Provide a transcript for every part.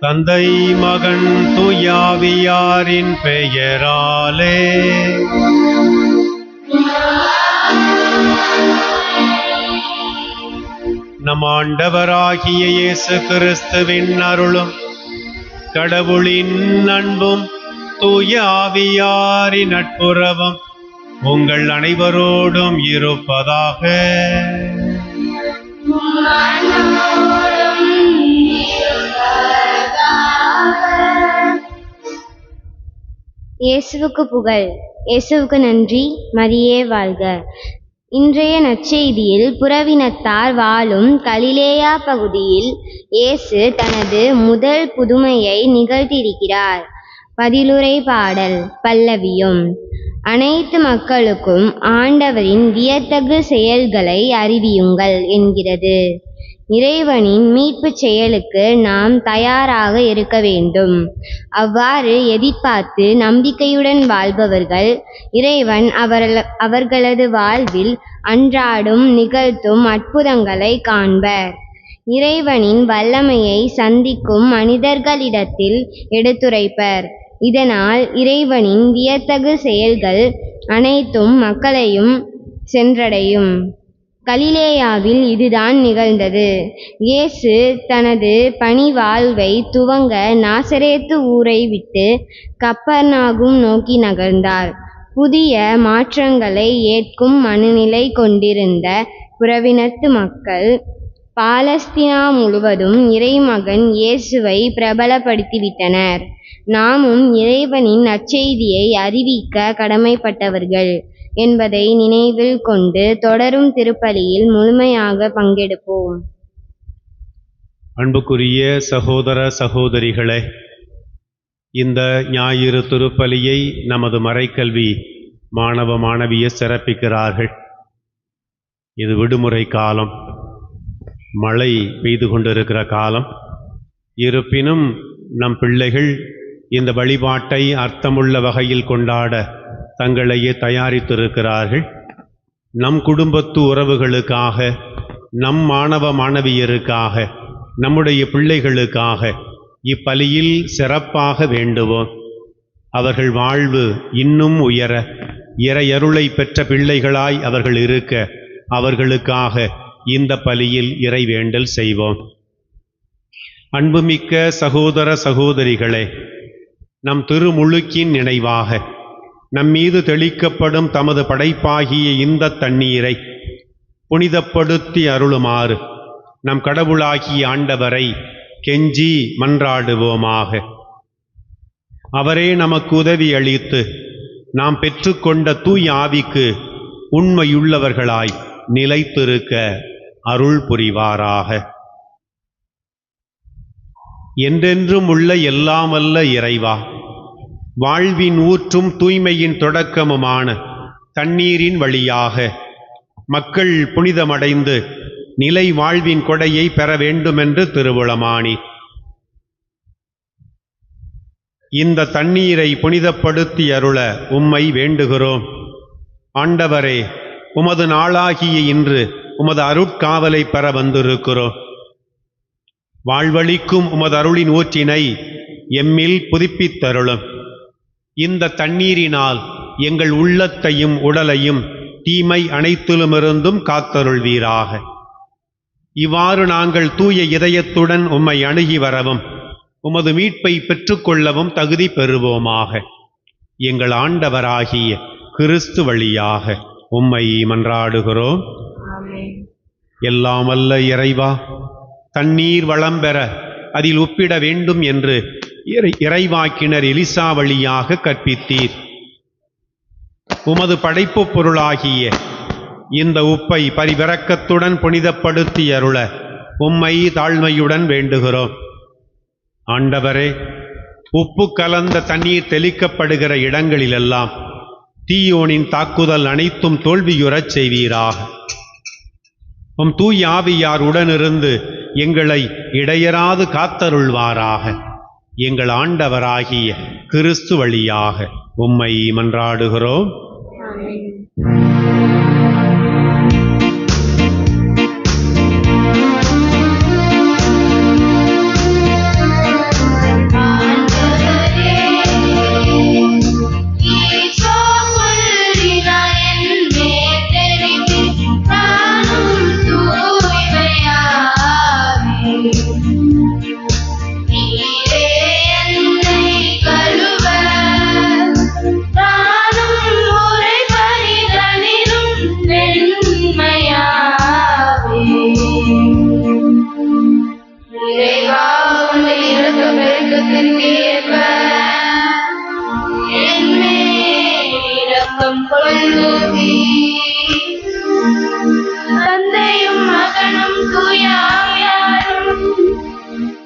தந்தை மகன் தூயாவியாரின் பெயராலே நம் ஆண்டவராகிய இயேசு கிறிஸ்துவின் அருளும் கடவுளின் அன்பும் தூய ஆவியாரின் நட்புறவும் உங்கள் அனைவரோடும் இருப்பதாக. இயேசுவுக்கு புகழ். இயேசுவுக்கு நன்றி. மரியே வாழ்க. இன்றைய நற்செய்தியில் புறவினத்தார் வாழும் கலிலேயா பகுதியில் இயேசு தனது முதல் புதுமையை நிகழ்த்தியிருக்கிறார். பதிலுரை பாடல் பல்லவியும். அனைத்து மக்களுக்கும் ஆண்டவரின் வியத்தகு செயல்களை அறிவியுங்கள் என்கிறது. இறைவனின் மீட்புச் செயலுக்கு நாம் தயாராக இருக்க வேண்டும். அவ்வாறு எதிர்பார்த்து நம்பிக்கையுடன் வாழ்பவர்கள் இறைவன் அவர்களது வாழ்வில் அன்றாடும் நிகழ்த்தும் அற்புதங்களை காண்பர். இறைவனின் வல்லமையை சந்திக்கும் மனிதர்களிடத்தில் எடுத்துரைப்பர். இதனால் இறைவனின் வியத்தகு செயல்கள் அனைத்தும் மக்களையும் சென்றடையும். கலிலேயாவில் இதுதான் நிகழ்ந்தது. இயேசு தனது பணி வாழ்வை துவங்க நாசரேத்து ஊரை விட்டு கப்பர்நாகும் நோக்கி நகர்ந்தார். புதிய மாற்றங்களை ஏற்கும் மனநிலை கொண்டிருந்த புறவினத்து மக்கள் பாலஸ்தீனா முழுவதும் இறைமகன் இயேசுவை பிரபலப்படுத்திவிட்டனர். நாமும் இறைவனின் நற்செய்தியை அறிவிக்க கடமைப்பட்டவர்கள் என்பதை நினைவில் கொண்டு தொடரும் திருப்பலியில் முழுமையாக பங்கெடுப்போம். அன்புக்குரிய சகோதர சகோதரிகளே, இந்த ஞாயிறு திருப்பலியை நமது மறைக்கல்வி மாணவ மாணவியர் சிறப்பிக்கிறார்கள். இது விடுமுறை காலம், மழை பெய்து கொண்டிருக்கிற காலம். இருப்பினும் நம் பிள்ளைகள் இந்த வழிபாட்டை அர்த்தமுள்ள வகையில் கொண்டாட தங்களையே தயாரித்திருக்கிறார்கள். நம் குடும்பத்து உறவுகளுக்காக, நம் மாணவ மாணவியருக்காக, நம்முடைய பிள்ளைகளுக்காக இப்பலியில் சிறப்பாக வேண்டுவோம். அவர்கள் வாழ்வு இன்னும் உயர, இறையருளை பெற்ற பிள்ளைகளாய் அவர்கள் இருக்க, அவர்களுக்காக இந்த பலியில் இறைவேண்டல் செய்வோம். அன்புமிக்க சகோதர சகோதரிகளே, நம் திருமுழுக்கின் நினைவாக நம்மீது தெளிக்கப்படும் தமது படைப்பாகிய இந்த தண்ணீரை புனிதப்படுத்தி அருளுமாறு நம் கடவுளாகிய ஆண்டவரை கெஞ்சி மன்றாடுவோமாக. அவரே நமக்கு உதவி அளித்து நாம் பெற்றுக்கொண்ட தூய ஆவிக்கு உண்மையுள்ளவர்களாய் நிலைத்திருக்க அருள் புரிவாராக. என்றென்றும் உள்ள எல்லாம் வல்ல இறைவா, வாழ்வின் ஊற்றும் தூய்மையின் தொடக்கமுமான தண்ணீரின் வழியாக மக்கள் புனிதமடைந்து நிலை வாழ்வின் கொடையை பெற வேண்டுமென்று திருவுளமானி இந்த தண்ணீரை புனிதப்படுத்தி அருள உம்மை வேண்டுகிறோம். ஆண்டவரே, உமது நாளாகிய இன்று உமது அருட்காவலை பெற வந்திருக்கிறோம். வாழ்வளிக்கும் உமது அருளின் ஊற்றினை எம்மில் புதுப்பித்தருளும். இந்த தண்ணீரினால் எங்கள் உள்ளத்தையும் உடலையும் தீமை அனைத்திலுமிருந்தும் காத்தருள்வீராக. இவ்வாறு நாங்கள் தூய இதயத்துடன் உம்மை அணுகி வரவும் உமது மீட்பை பெற்றுக்கொள்ளவும் தகுதி பெறுவோமாக. எங்கள் ஆண்டவராகிய கிறிஸ்து வழியாக உம்மை மன்றாடுகிறோம். எல்லாம் வல்ல இறைவா, தண்ணீர் வளம் பெற அதில் உப்பிட வேண்டும் என்று இறைவாக்கினர் எலிசா வழியாக கற்பித்தீர். உமது படைப்பு பொருளாகிய இந்த உப்பை பரிவிரக்கத்துடன் புனிதப்படுத்தி அருள உம்மை தாழ்மையுடன் வேண்டுகிறோம். ஆண்டவரே, உப்பு கலந்த தண்ணீர் தெளிக்கப்படுகிற இடங்களிலெல்லாம் தீயோனின் தாக்குதல் அனைத்தும் தோல்வியுறச் செய்வீராக. உம் தூய ஆவியார் உடனிருந்து எங்களை இடையராது காத்தருள்வாராக. எங்கள் ஆண்டவராகிய கிறிஸ்து வழியாக உம்மை மன்றாடுகிறோம். தந்தையும் மகனும் தூய ஆவியாரும்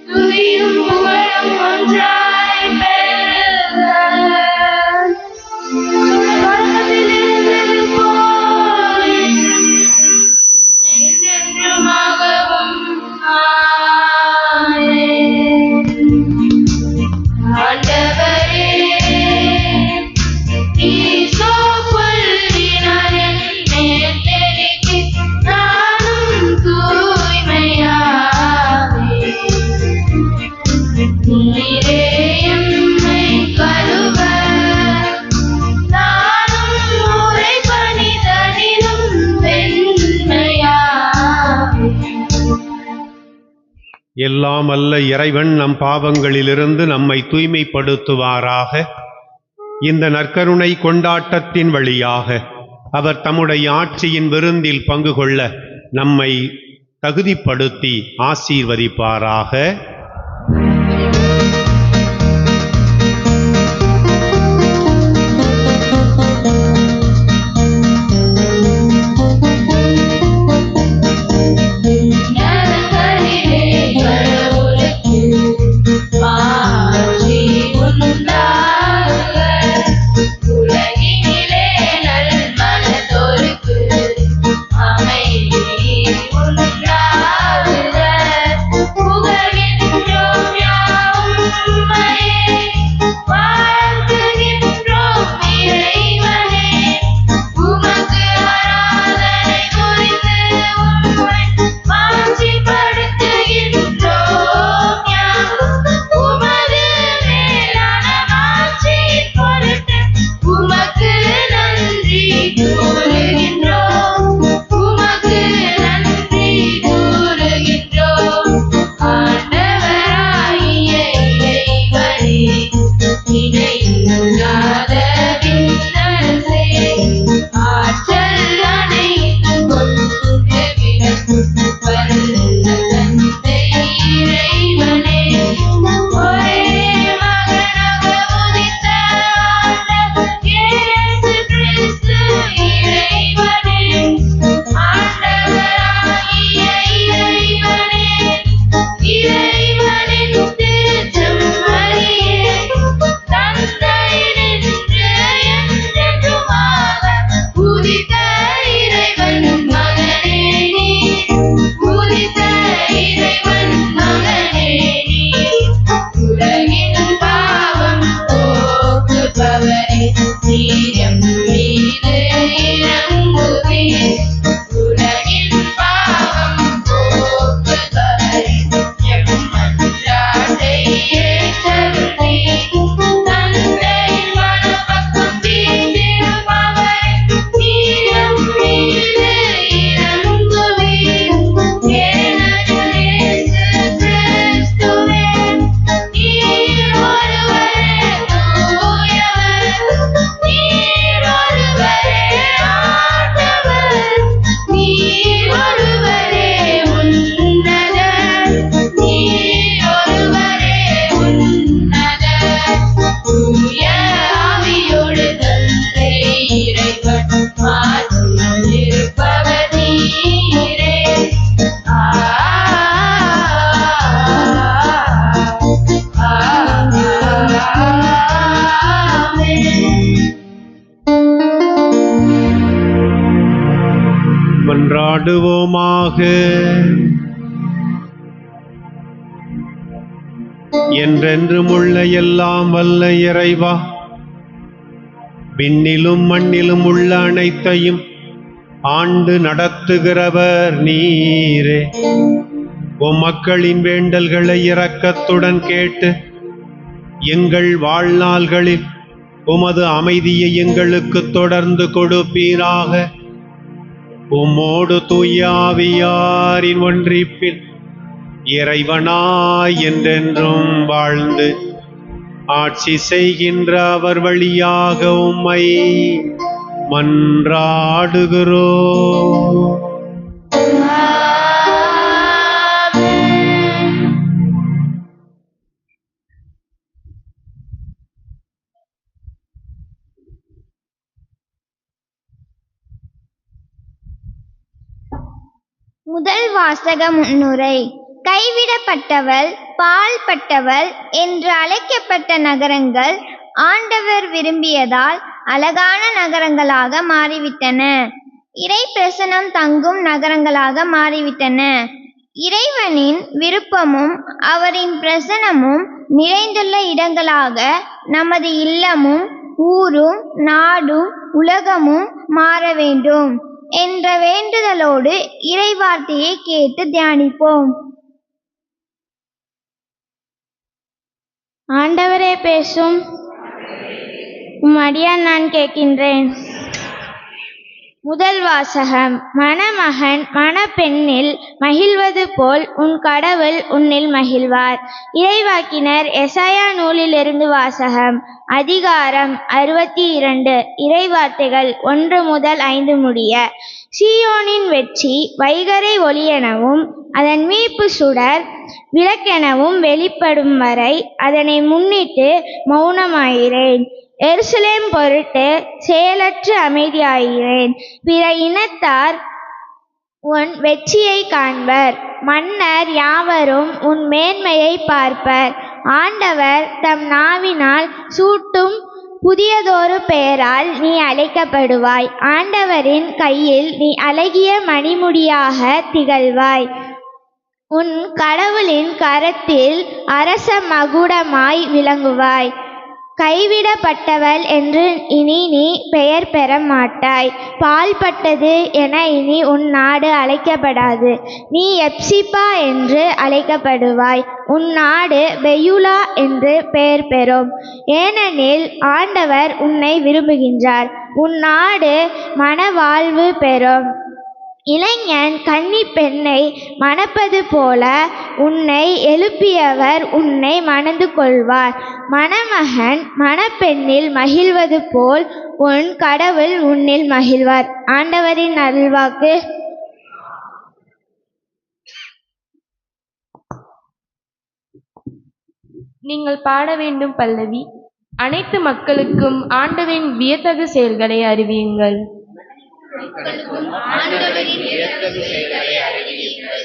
துதியும் புகழும் ஒன்றாய் பெறுக. தொடக்கத்திலிருந்தது போல் என்றென்றுமாகவும் ஆமென். ஆண்டவரே, ஈசோ புல்லினால் என் மேல் தெளித்து நானும் தூய்மையாவேன். நீரே எம்மை கழுவ நானும் உரை பணிதனிலும் வெண்மையாவேன். எல்லாம் அல்ல இறைவன் நம் பாவங்களிலிருந்து நம்மை தூய்மைப்படுத்துவாராக. இந்த நற்கருணை கொண்டாட்டத்தின் வழியாக அவர் தம்முடைய ஆட்சியின் விருந்தில் பங்கு கொள்ள நம்மை தகுதிப்படுத்தி ஆசீர்வதிப்பாராக. நரகரிலே கடவுளுக்கு மாட்சி உண்டாகுக. உலகினிலே நல்மனதோருக்கு அமைதி உண்டாகுக. புகழின் நீர் எம் மீது இறங்குவீர். உலகின் பாவம் போக்குபவர் எம் மன்றாட்டை ஏற்றருளீர். தந்தையின் வலப்பக்கம் வீற்றிருப்பவர் நீர் எம் மீது இறங்குவீர். எனது இயேசு கிறிஸ்துவே, நீர் ஒருவரே தூயவர், நீர் ஒருவரே ஆண்டவர், நீர் ஒருவரே உன்னதர், நீர் ஒருவரே உன்னதர். தூய ஆவியோடு தந்தை இறைவன் ஆட்சியில் இருப்பவர் நீரே. மன்றாடுவோமாக. என்றென்றும் உள்ள எல்லாம் வல்ல இறைவா, விண்ணிலும் மண்ணிலும் உள்ள அனைத்தையும் ஆண்டு நடத்துகிறவர் நீரே. உம் மக்களின் வேண்டல்களை இரக்கத்துடன் கேட்டு எங்கள் வாழ்நாள்களில் உமது அமைதியை எங்களுக்கு தொடர்ந்து கொடுப்பீராக. உம்மோடு தூய ஆவியாரின் ஒன்றிப்பில் இறைவனாய் என்றென்றும் வாழ்ந்து ஆட்சி செய்கின்ற அவர் வழியாக உம்மை மன்றாடுகிறோம். முதல் வாசக முன்னுரை. கைவிடப்பட்டவள், பாழ்பட்டவள் என்று அழைக்கப்பட்ட நகரங்கள் ஆண்டவர் விரும்பியதால் அழகான நகரங்களாக மாறிவிட்டன. இறை பிரசனம் தங்கும் நகரங்களாக மாறிவிட்டன. இறைவனின் விருப்பமும் அவரின் பிரசனமும் நிறைந்துள்ள இடங்களாக நமது இல்லமும் ஊரும் நாடும் உலகமும் மாற வேண்டும் என்ற வேண்டுதலோடு இறைவார்த்தையை கேட்டு தியானிப்போம். ஆண்டவரே பேசும், உம் அடியான் நான் கேட்கின்றேன். முதல் வாசகம். மணமகன் மணப்பெண்ணில் மகிழ்வது போல் உன் கடவுள் உன்னில் மகிழ்வார். இறைவாக்கினர் எசாயா நூலிலிருந்து வாசகம். அதிகாரம் 62. இறைவார்த்தைகள் 1 முதல் 5 முடிய. சீயோனின் வெற்றி வைகறை ஒளியெனவும் அதன் மீட்பு சுடர் விளக்கெனவும் வெளிப்படும் வரை அதனை முன்னிட்டு மௌனமாயிரேன். எருசலேம் பொருட்டு செயலற்று அமைதியாகிறேன். பிற இனத்தார் உன் வெற்றியை காண்பர். மன்னர் யாவரும் உன் மேன்மையை பார்ப்பர். ஆண்டவர் தம் நாவினால் சூட்டும் புதியதொரு பெயரால் நீ அழைக்கப்படுவாய். ஆண்டவரின் கையில் நீ அழகிய மணிமுடியாக திகழ்வாய். உன் கடவுளின் கரத்தில் அரச மகுடமாய் விளங்குவாய். கைவிடப்பட்டவள் என்று இனி நீ பெயர் பெற மாட்டாய். பாழ்பட்டது என இனி உன் நாடு அழைக்கப்படாது. நீ எப்சிபா என்று அழைக்கப்படுவாய். உன் நாடு பெயுலா என்று பெயர் பெறும். ஏனெனில் ஆண்டவர் உன்னை விரும்புகின்றார். உன் நாடு மனவாழ்வு பெறும். இளைஞன் கன்னி பெண்ணை மணப்பது போல உன்னை எழுப்பியவர் உன்னை மணந்து கொள்வார். மணமகன் மணப்பெண்ணில் மகிழ்வது போல் உன் கடவுள் உன்னில் மகிழ்வார். ஆண்டவரின் அருள்வாக்கு. நீங்கள் பாட வேண்டும் பல்லவி. அனைத்து மக்களுக்கும் ஆண்டவரின் வியத்தகு செயல்களை அறிவியுங்கள். ஆண்டவரின் வியத்தகு செயல்களை அறிவியுங்கள்.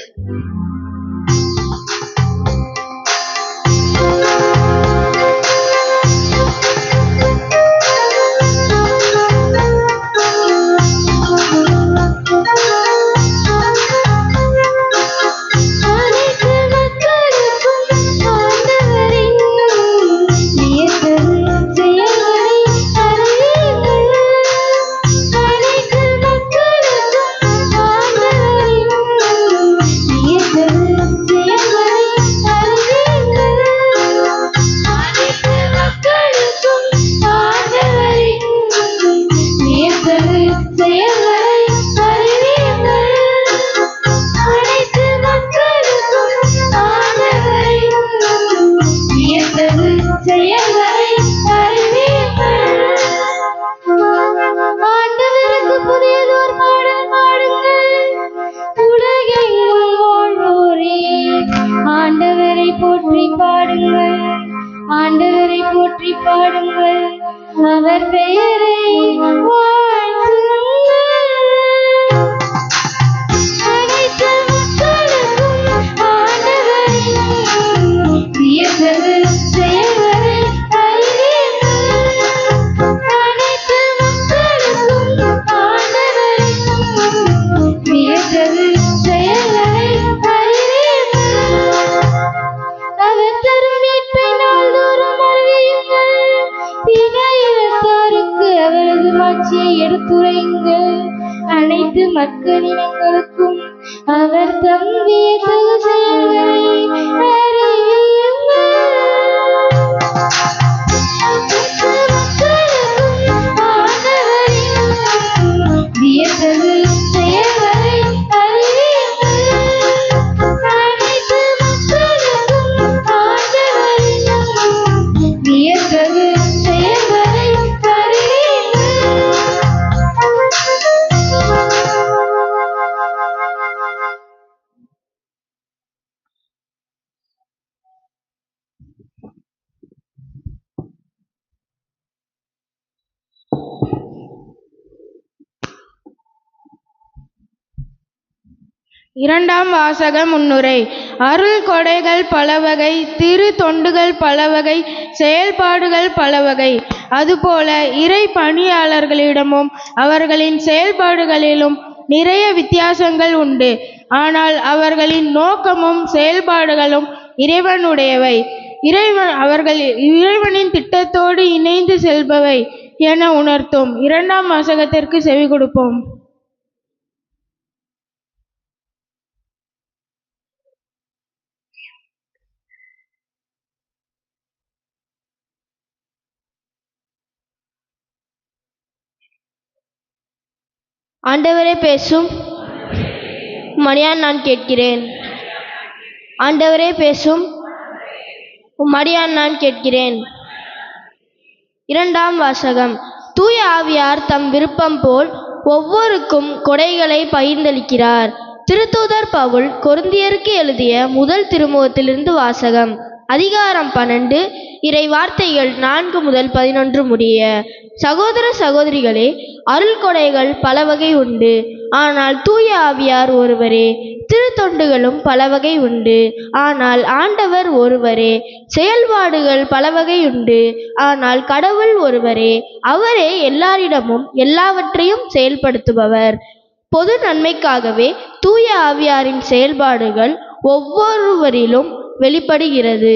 செயல்களை மாட்சியை எடுத்துரையுங்கள். அனைத்து மக்களினங்களுக்கும் அவர் தம் வியத்தகு செயல்களை அறிவியுங்கள். வியத்தகு செயல்களை அறிவியுங்கள். அனைத்து மக்களுக்கும் ஆண்டவரின் வியத்தகு செயல்களை அறிவியுங்கள். இரண்டாம் வாசக முன்னுரை. அருள் கொடைகள் பலவகை, திரு தொண்டுகள் பலவகை, செயல்பாடுகள் பலவகை. அதுபோல இறை பணியாளர்களிடமும் அவர்களின் செயல்பாடுகளிலும் நிறைய வித்தியாசங்கள் உண்டு. ஆனால் அவர்களின் நோக்கமும் செயல்பாடுகளும் இறைவனுடையவை. அவர்கள் இறைவனின் திட்டத்தோடு இணைந்து செல்பவை என உணர்த்தும் இரண்டாம் வாசகத்திற்கு செவி கொடுப்போம். ஆண்டவரே பேசும். உம்மடியான் நான் கேட்கிறேன். ஆண்டவரே பேசும். உம்மடியான் நான் கேட்கிறேன். இரண்டாம் வாசகம். தூய ஆவியார் தம் விருப்பம் போல் ஒவ்வொருக்கும் கொடைகளை பகிர்ந்தளிக்கிறார். திருத்தூதர் பவுல் கொரிந்தியருக்கு எழுதிய முதல் திருமுகத்திலிருந்து வாசகம். அதிகாரம் 12, இறை வார்த்தைகள் 4 முதல் 11 முடிய. சகோதர சகோதரிகளே, அருள் கொடைகள் பல வகை உண்டு, ஆனால் தூய ஆவியார் ஒருவரே. திருத்தொண்டுகளும் பல வகை உண்டு, ஆனால் ஆண்டவர் ஒருவரே. செயல்பாடுகள் பல வகை உண்டு, ஆனால் கடவுள் ஒருவரே. அவரே எல்லாரிடமும் எல்லாவற்றையும் செயல்படுத்துபவர். பொது நன்மைக்காகவே தூய ஆவியாரின் செயல்பாடுகள் ஒவ்வொருவரிலும் வெளிப்படுகிறது.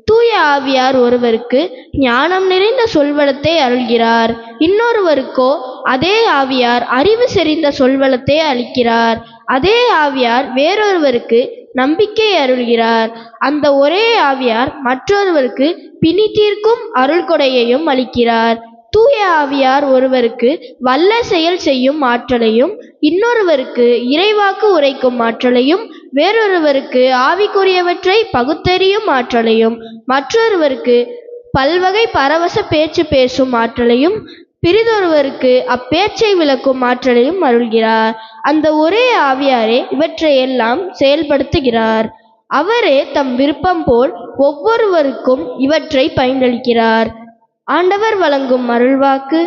தூய ஆவியார் ஒருவருக்கு ஞானம் நிறைந்த சொல்வளத்தை அருள்கிறார், இன்னொருவருக்கோ அதே ஆவியார் அறிவு செறிந்த சொல்வளத்தை அளிக்கிறார். அதே ஆவியார் வேறொருவருக்கு நம்பிக்கை அருள்கிறார். அந்த ஒரே ஆவியார் மற்றொருவருக்கு பிணி தீர்க்கும் அருள் கொடையையும் அளிக்கிறார். தூய ஆவியார் ஒருவருக்கு வல்ல செயல் செய்யும் ஆற்றலையும், இன்னொருவருக்கு இறைவாக்கு உரைக்கும் ஆற்றலையும், வேறொருவருக்கு ஆவிக்குரியவற்றை பகுத்தறியும் ஆற்றலையும், மற்றொருவருக்கு பல்வகை பரவச பேச்சு பேசும் ஆற்றலையும், பிறிதொருவருக்கு அப்பேச்சை விளக்கும் ஆற்றலையும் அருள்கிறார். அந்த ஒரே ஆவியாரே இவற்றையெல்லாம் செயல்படுத்துகிறார். அவரே தம் விருப்பம் போல் ஒவ்வொருவருக்கும் இவற்றை பகிர்ந்தளிக்கிறார். ஆண்டவர் வழங்கும் அருள்வாக்கு.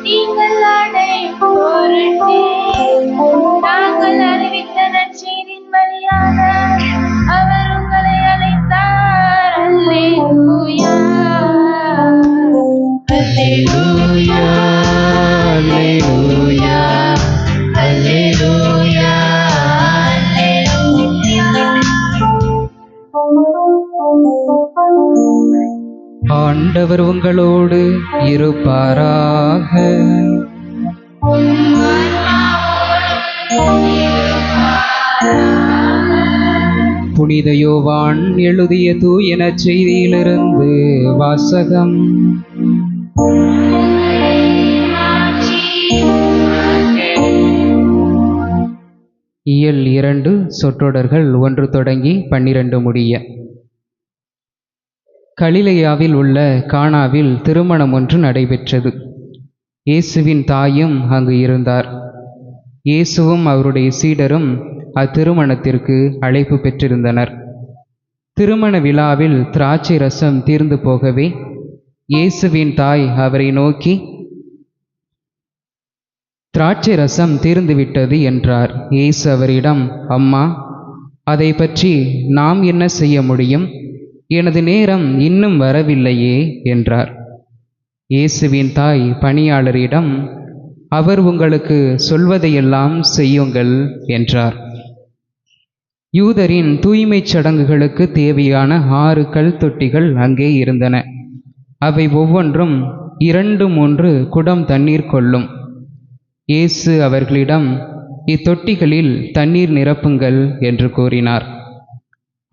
நீங்கள் அடையும் பொருட்டே நாங்கள் அறிவித்த நற்செய்தியின் வழியாக அவர் உங்களை அழைத்தார். அல்லேலூயா அல்லேலூயா அல்லேலூயா அல்லேலூயா அல்லேலூயா. ஆண்டவர் உங்களோடு இருப்பாராக. புனித யோவான் எழுதிய தூய நற்செய்தியிலிருந்து வாசகம். இயல் 2 சொற்றொடர்கள் 1 தொடங்கி 12 முடிய. கலிலேயாவில் உள்ள கானாவில் திருமணம் ஒன்று நடைபெற்றது. இயேசுவின் தாயும் அங்கு இருந்தார். இயேசுவும் அவருடைய சீடரும் அத்திருமணத்திற்கு அழைப்பு பெற்றிருந்தனர். திருமண விழாவில் திராட்சை ரசம் தீர்ந்து போகவே இயேசுவின் தாய் அவரை நோக்கி, திராட்சை ரசம் தீர்ந்துவிட்டது என்றார். இயேசு அவரிடம், அம்மா, அதை பற்றி நாம் என்ன செய்ய முடியும்? எனது நேரம் இன்னும் வரவில்லையே என்றார். இயேசுவின் தாய் பணியாளரிடம், அவர் உங்களுக்கு சொல்வதையெல்லாம் செய்யுங்கள் என்றார். யூதரின் தூய்மைச் சடங்குகளுக்கு தேவையான 6 கல் தொட்டிகள் அங்கே இருந்தன. அவை ஒவ்வொன்றும் 2-3 குடம் தண்ணீர் கொள்ளும். இயேசு அவர்களிடம், இத்தொட்டிகளில் தண்ணீர் நிரப்புங்கள் என்று கூறினார்.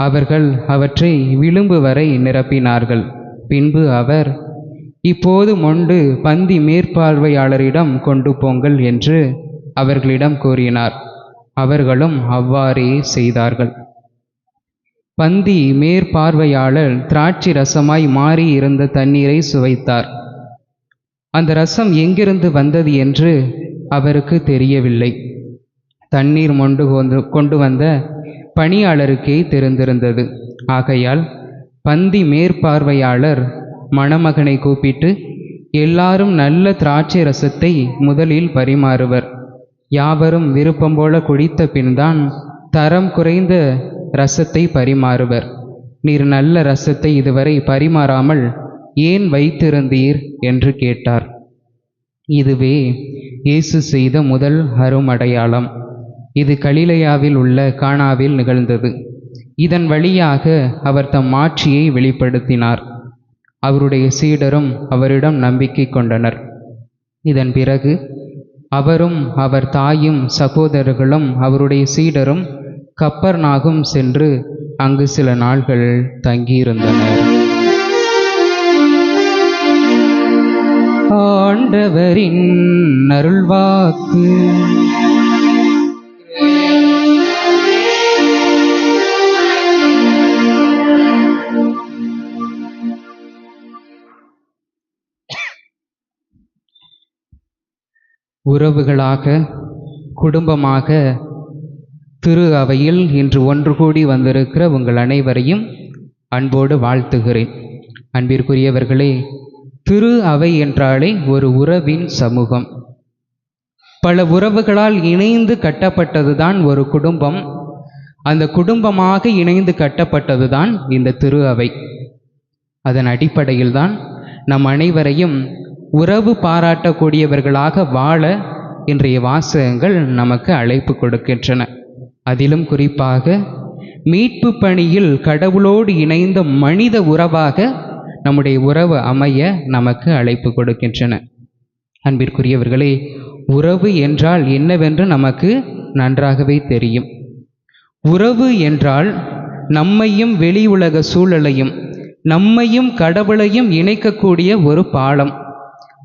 அவர்கள் அவற்றை விளிம்பு வரை நிரப்பினார்கள். பின்பு அவர், இப்போது மொண்டு பந்தி மேற்பார்வையாளரிடம் கொண்டு போங்கள் என்று அவர்களிடம் கூறினார். அவர்களும் அவ்வாறே செய்தார்கள். பந்தி மேற்பார்வையாளர் திராட்சை ரசமாய் மாறி இருந்த தண்ணீரை சுவைத்தார். அந்த ரசம் எங்கிருந்து வந்தது என்று அவருக்கு தெரியவில்லை. தண்ணீர் மொண்டு கொண்டு வந்த பணியாளருக்கே தெரிந்திருந்தது. ஆகையால் பந்தி மேற்பார்வையாளர் மணமகனை கூப்பிட்டு, எல்லாரும் நல்ல திராட்சை ரசத்தை முதலில் பரிமாறுவர். யாவரும் விருப்பம் போல குடித்த பின்தான் தரம் குறைந்த ரசத்தை பரிமாறுவர். நீர் நல்ல ரசத்தை இதுவரை பரிமாறாமல் ஏன் வைத்திருந்தீர் என்று கேட்டார். இதுவே இயேசு செய்த முதல் அருமடையாளம். இது கலிலேயாவில் உள்ள கானாவில் நிகழ்ந்தது. இதன் வழியாக அவர் தம் மாட்சியை வெளிப்படுத்தினார். அவருடைய சீடரும் அவரிடம் நம்பிக்கை கொண்டனர். இதன் பிறகு அவரும் அவர் தாயும் சகோதரர்களும் அவருடைய சீடரும் கப்பர்நாகும் சென்று அங்கு சில நாள்கள் தங்கியிருந்தனர். ஆண்டவரின் அருள்வாக்கு. உறவுகளாக, குடும்பமாக திரு அவையில் இன்று ஒன்று கூடி வந்திருக்கிற உங்கள் அனைவரையும் அன்போடு வாழ்த்துகிறேன். அன்பிற்குரியவர்களே, திரு அவை என்றாலே ஒரு உறவின் சமூகம். பல உறவுகளால் இணைந்து கட்டப்பட்டதுதான் ஒரு குடும்பம். அந்த குடும்பமாக இணைந்து கட்டப்பட்டதுதான் இந்த திரு அவை. அதன் அடிப்படையில்தான் நம் அனைவரையும் உறவு பாராட்டக்கூடியவர்களாக வாழ இன்றைய வாசகங்கள் நமக்கு அழைப்பு கொடுக்கின்றன. அதிலும் குறிப்பாக மீட்பு பணியில் கடவுளோடு இணைந்த மனித உறவாக நம்முடைய உறவு அமைய நமக்கு அழைப்பு கொடுக்கின்றன. அன்பிற்குரியவர்களே, உறவு என்றால் என்னவென்று நமக்கு நன்றாகவே தெரியும். உறவு என்றால் நம்மையும் வெளி உலக சூழலையும் நம்மையும் கடவுளையும் இணைக்கக்கூடிய ஒரு பாலம்.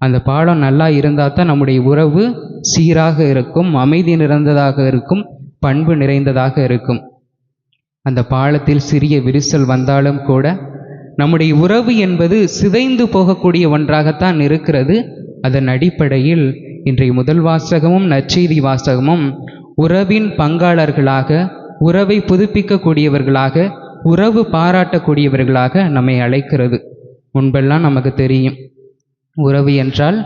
அந்த பாலம் நல்லா இருந்தால் தான் நம்முடைய உறவு சீராக இருக்கும், அமைதி நிறைந்ததாக இருக்கும், பண்பு நிறைந்ததாக இருக்கும். அந்த பாலத்தில் சிறிய விரிசல் வந்தாலும் கூட நம்முடைய உறவு என்பது சிதைந்து போகக்கூடிய ஒன்றாகத்தான் இருக்கிறது. அதன் அடிப்படையில் இன்றைய முதல் வாசகமும் நற்செய்தி வாசகமும் உறவின் பங்காளர்களாக, உறவை புதுப்பிக்கக்கூடியவர்களாக, உறவு பாராட்டக்கூடியவர்களாக நம்மை அழைக்கிறது. முன்பெல்லாம் நமக்கு தெரியும், உறவு என்றால்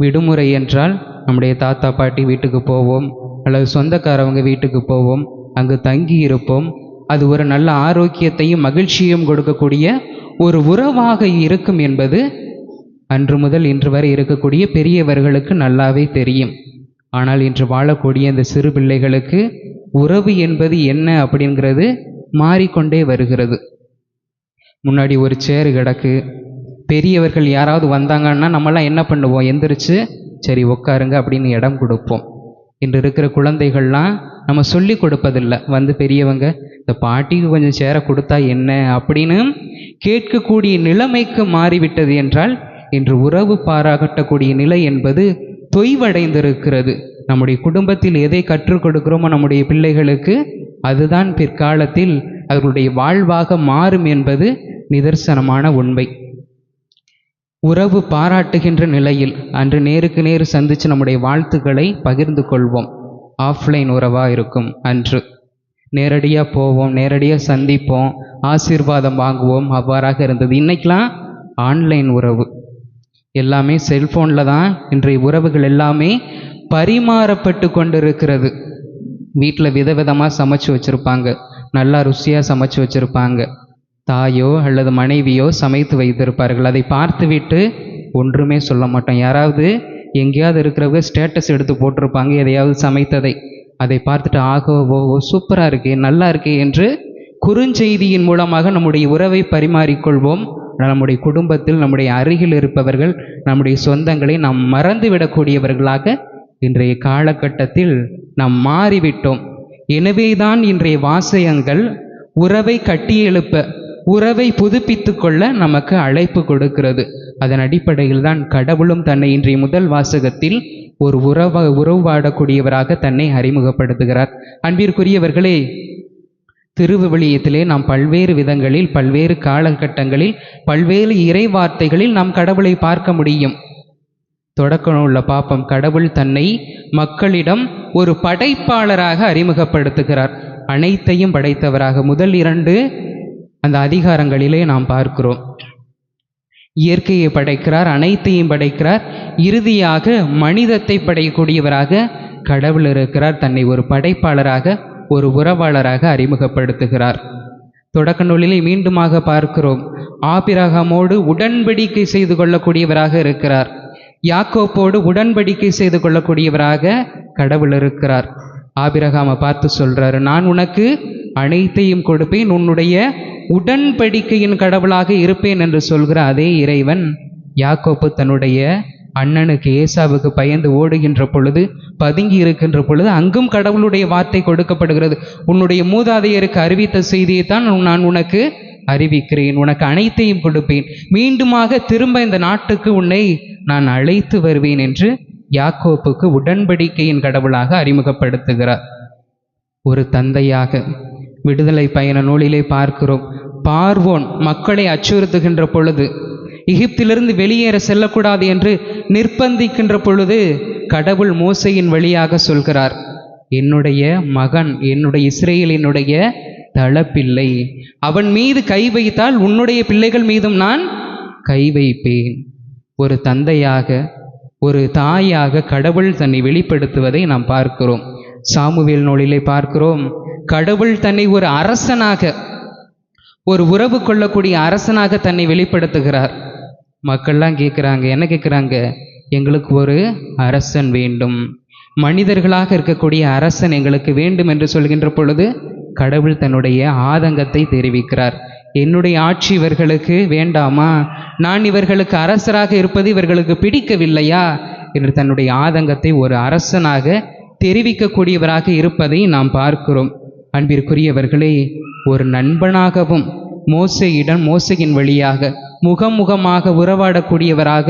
விடுமுறை என்றால் நம்முடைய தாத்தா பாட்டி வீட்டுக்கு போவோம், அல்லது சொந்தக்காரவங்க வீட்டுக்கு போவோம், அங்கு தங்கி இருப்போம். அது ஒரு நல்ல ஆரோக்கியத்தையும் மகிழ்ச்சியும் கொடுக்கக்கூடிய ஒரு உறவாக இருக்கும் என்பது அன்று முதல் இன்று வரை இருக்கக்கூடிய பெரியவர்களுக்கு நல்லாவே தெரியும். ஆனால் இன்று வாழக்கூடிய இந்த சிறு பிள்ளைகளுக்கு உறவு என்பது என்ன அப்படிங்கிறது மாறிக்கொண்டே வருகிறது. முன்னாடி ஒரு சேரு கிடக்கு, பெரியவர்கள் யாராவது வந்தாங்கன்னா நம்மளாம் என்ன பண்ணுவோம்? எந்திரிச்சு சரி உட்காருங்க அப்படின்னு இடம் கொடுப்போம். இன்று இருக்கிற குழந்தைகள்லாம் நம்ம சொல்லி கொடுப்பதில்லை. வந்து பெரியவங்க இந்த பாட்டிக்கு கொஞ்சம் சேர கொடுத்தா என்ன அப்படின்னு கேட்கக்கூடிய நிலைமைக்கு மாறிவிட்டது. என்றால் இன்று உறவு பாராட்டக்கூடிய நிலை என்பது தொய்வடைந்திருக்கிறது. நம்முடைய குடும்பத்தில் எதை கற்றுக் கொடுக்கிறோமோ நம்முடைய பிள்ளைகளுக்கு அதுதான் பிற்காலத்தில் அவர்களுடைய வாழ்வாக மாறும் என்பது நிதர்சனமான உண்மை. உறவு பாராட்டுகின்ற நிலையில் அன்று நேருக்கு நேர் சந்தித்து நம்முடைய வாழ்த்துக்களை பகிர்ந்து கொள்வோம். ஆஃப்லைன் உறவாக இருக்கும். அன்று நேரடியாக போவோம், நேரடியாக சந்திப்போம், ஆசீர்வாதம் வாங்குவோம். அவ்வாறாக இருந்தது. இன்றைக்கெலாம் ஆன்லைன் உறவு, எல்லாமே செல்ஃபோனில் தான் இன்றைய உறவுகள் எல்லாமே பரிமாறப்பட்டு கொண்டிருக்கிறது. வீட்டில் விதவிதமாக சமைச்சு வச்சுருப்பாங்க, நல்லா ருசியாக சமைச்சு வச்சுருப்பாங்க. தாயோ அல்லது மனைவியோ சமைத்து வைத்திருப்பார்கள். அதை பார்த்துவிட்டு ஒன்றுமே சொல்ல மாட்டோம். யாராவது எங்கேயாவது இருக்கிறவங்க ஸ்டேட்டஸ் எடுத்து போட்டிருப்பாங்க எதையாவது சமைத்ததை. அதை பார்த்துட்டு ஆகோ ஓ சூப்பராக இருக்கே, நல்லா இருக்கே என்று குறுஞ்செய்தியின் மூலமாக நம்முடைய உறவை பரிமாறிக்கொள்வோம். நம்முடைய குடும்பத்தில் நம்முடைய அருகில் இருப்பவர்கள், நம்முடைய சொந்தங்களை நாம் மறந்துவிடக்கூடியவர்களாக இன்றைய காலகட்டத்தில் நாம் மாறிவிட்டோம். எனவேதான் இன்றைய வாசகங்கள் உறவை கட்டியெழுப்ப, உறவை புதுப்பித்து கொள்ள நமக்கு அழைப்பு கொடுக்கிறது. அதன் அடிப்படையில் தான் கடவுளும் தன்னை இன்றைய முதல் வாசகத்தில் ஒரு உறவாடக்கூடியவராக தன்னை அறிமுகப்படுத்துகிறார். அன்பிற்குரியவர்களே, திருவிவிலியத்திலே நாம் பல்வேறு விதங்களில், பல்வேறு காலகட்டங்களில், பல்வேறு இறை வார்த்தைகளில் நாம் கடவுளை பார்க்க முடியும். தொடக்க நூலில் பார்ப்போம், கடவுள் தன்னை மக்களிடம் ஒரு படைப்பாளராக அறிமுகப்படுத்துகிறார். அனைத்தையும் படைத்தவராக முதல் 2 அந்த அதிகாரங்களிலே நாம் பார்க்கிறோம். இயற்கையை படைக்கிறார், அனைத்தையும் படைக்கிறார். இறுதியாக மனிதத்தை படைக்கக்கூடியவராக கடவுள் இருக்கிறார். தன்னை ஒரு படைப்பாளராக, ஒரு உறவாளராக அறிமுகப்படுத்துகிறார். தொடக்க நூலிலே மீண்டுமாக பார்க்கிறோம், ஆபிரகாமோடு உடன்படிக்கை செய்து கொள்ளக்கூடியவராக இருக்கிறார். யாக்கோப்போடு உடன்படிக்கை செய்து கொள்ளக்கூடியவராக கடவுள் இருக்கிறார். ஆபிரகாமை பார்த்து சொல்றாரு, நான் உனக்கு அனைத்தையும் கொடுப்பேன், உன்னுடைய உடன்படிக்கையின் கடவுளாக இருப்பேன் என்று சொல்கிற அதே இறைவன் யாக்கோப்பு தன்னுடைய அண்ணனுக்கு ஏசாவுக்கு பயந்து ஓடுகின்ற பொழுது, பதுங்கி இருக்கின்ற பொழுது அங்கும் கடவுளுடைய வார்த்தை கொடுக்கப்படுகிறது. உன்னுடைய மூதாதையருக்கு அறிவித்த செய்தியைத்தான் நான் உனக்கு அறிவிக்கிறேன், உனக்கு அனைத்தையும் கொடுப்பேன், மீண்டுமாக திரும்ப இந்த நாட்டுக்கு உன்னை நான் அழைத்து வருவேன் என்று யாக்கோப்புக்கு உடன்படிக்கையின் கடவுளாக அறிமுகப்படுத்துகிறார். ஒரு தந்தையாக விடுதலை பயண நூலிலே பார்க்கிறோம், பார்வோன் மக்களை அச்சுறுத்துகின்ற பொழுது, எகிப்திலிருந்து வெளியேற செல்லக்கூடாது என்று நிர்பந்திக்கின்ற பொழுது கடவுள் மோசையின் வழியாக சொல்கிறார், என்னுடைய மகன், என்னுடைய இஸ்ரேலினுடைய தளப்பிள்ளை, அவன் மீது கை வைத்தால் உன்னுடைய பிள்ளைகள் மீதும் நான் கை வைப்பேன். ஒரு தந்தையாக, ஒரு தாயாக கடவுள் தன்னை வெளிப்படுத்துவதை நாம் பார்க்கிறோம். சாமுவேல் நூலிலே பார்க்கிறோம், கடவுள் தன்னை ஒரு அரசனாக, ஒரு உறவு கொள்ளக்கூடிய அரசனாக தன்னை வெளிப்படுத்துகிறார். மக்கள்லாம் கேட்குறாங்க, என்ன கேட்குறாங்க? எங்களுக்கு ஒரு அரசன் வேண்டும், மனிதர்களாக இருக்கக்கூடிய அரசன் எங்களுக்கு வேண்டும் என்று சொல்கின்ற பொழுது கடவுள் தன்னுடைய ஆதங்கத்தை தெரிவிக்கிறார். என்னுடைய ஆட்சி இவர்களுக்கு வேண்டாமா? நான் இவர்களுக்கு அரசராக இருப்பது இவர்களுக்கு பிடிக்கவில்லையா என்று தன்னுடைய ஆதங்கத்தை ஒரு அரசனாக தெரிவிக்கக்கூடியவராக இருப்பதை நாம் பார்க்கிறோம். அன்பிற்குரியவர்களே, ஒரு நண்பனாகவும் மோசையின் வழியாக முகமுகமாக உறவாடக்கூடியவராக,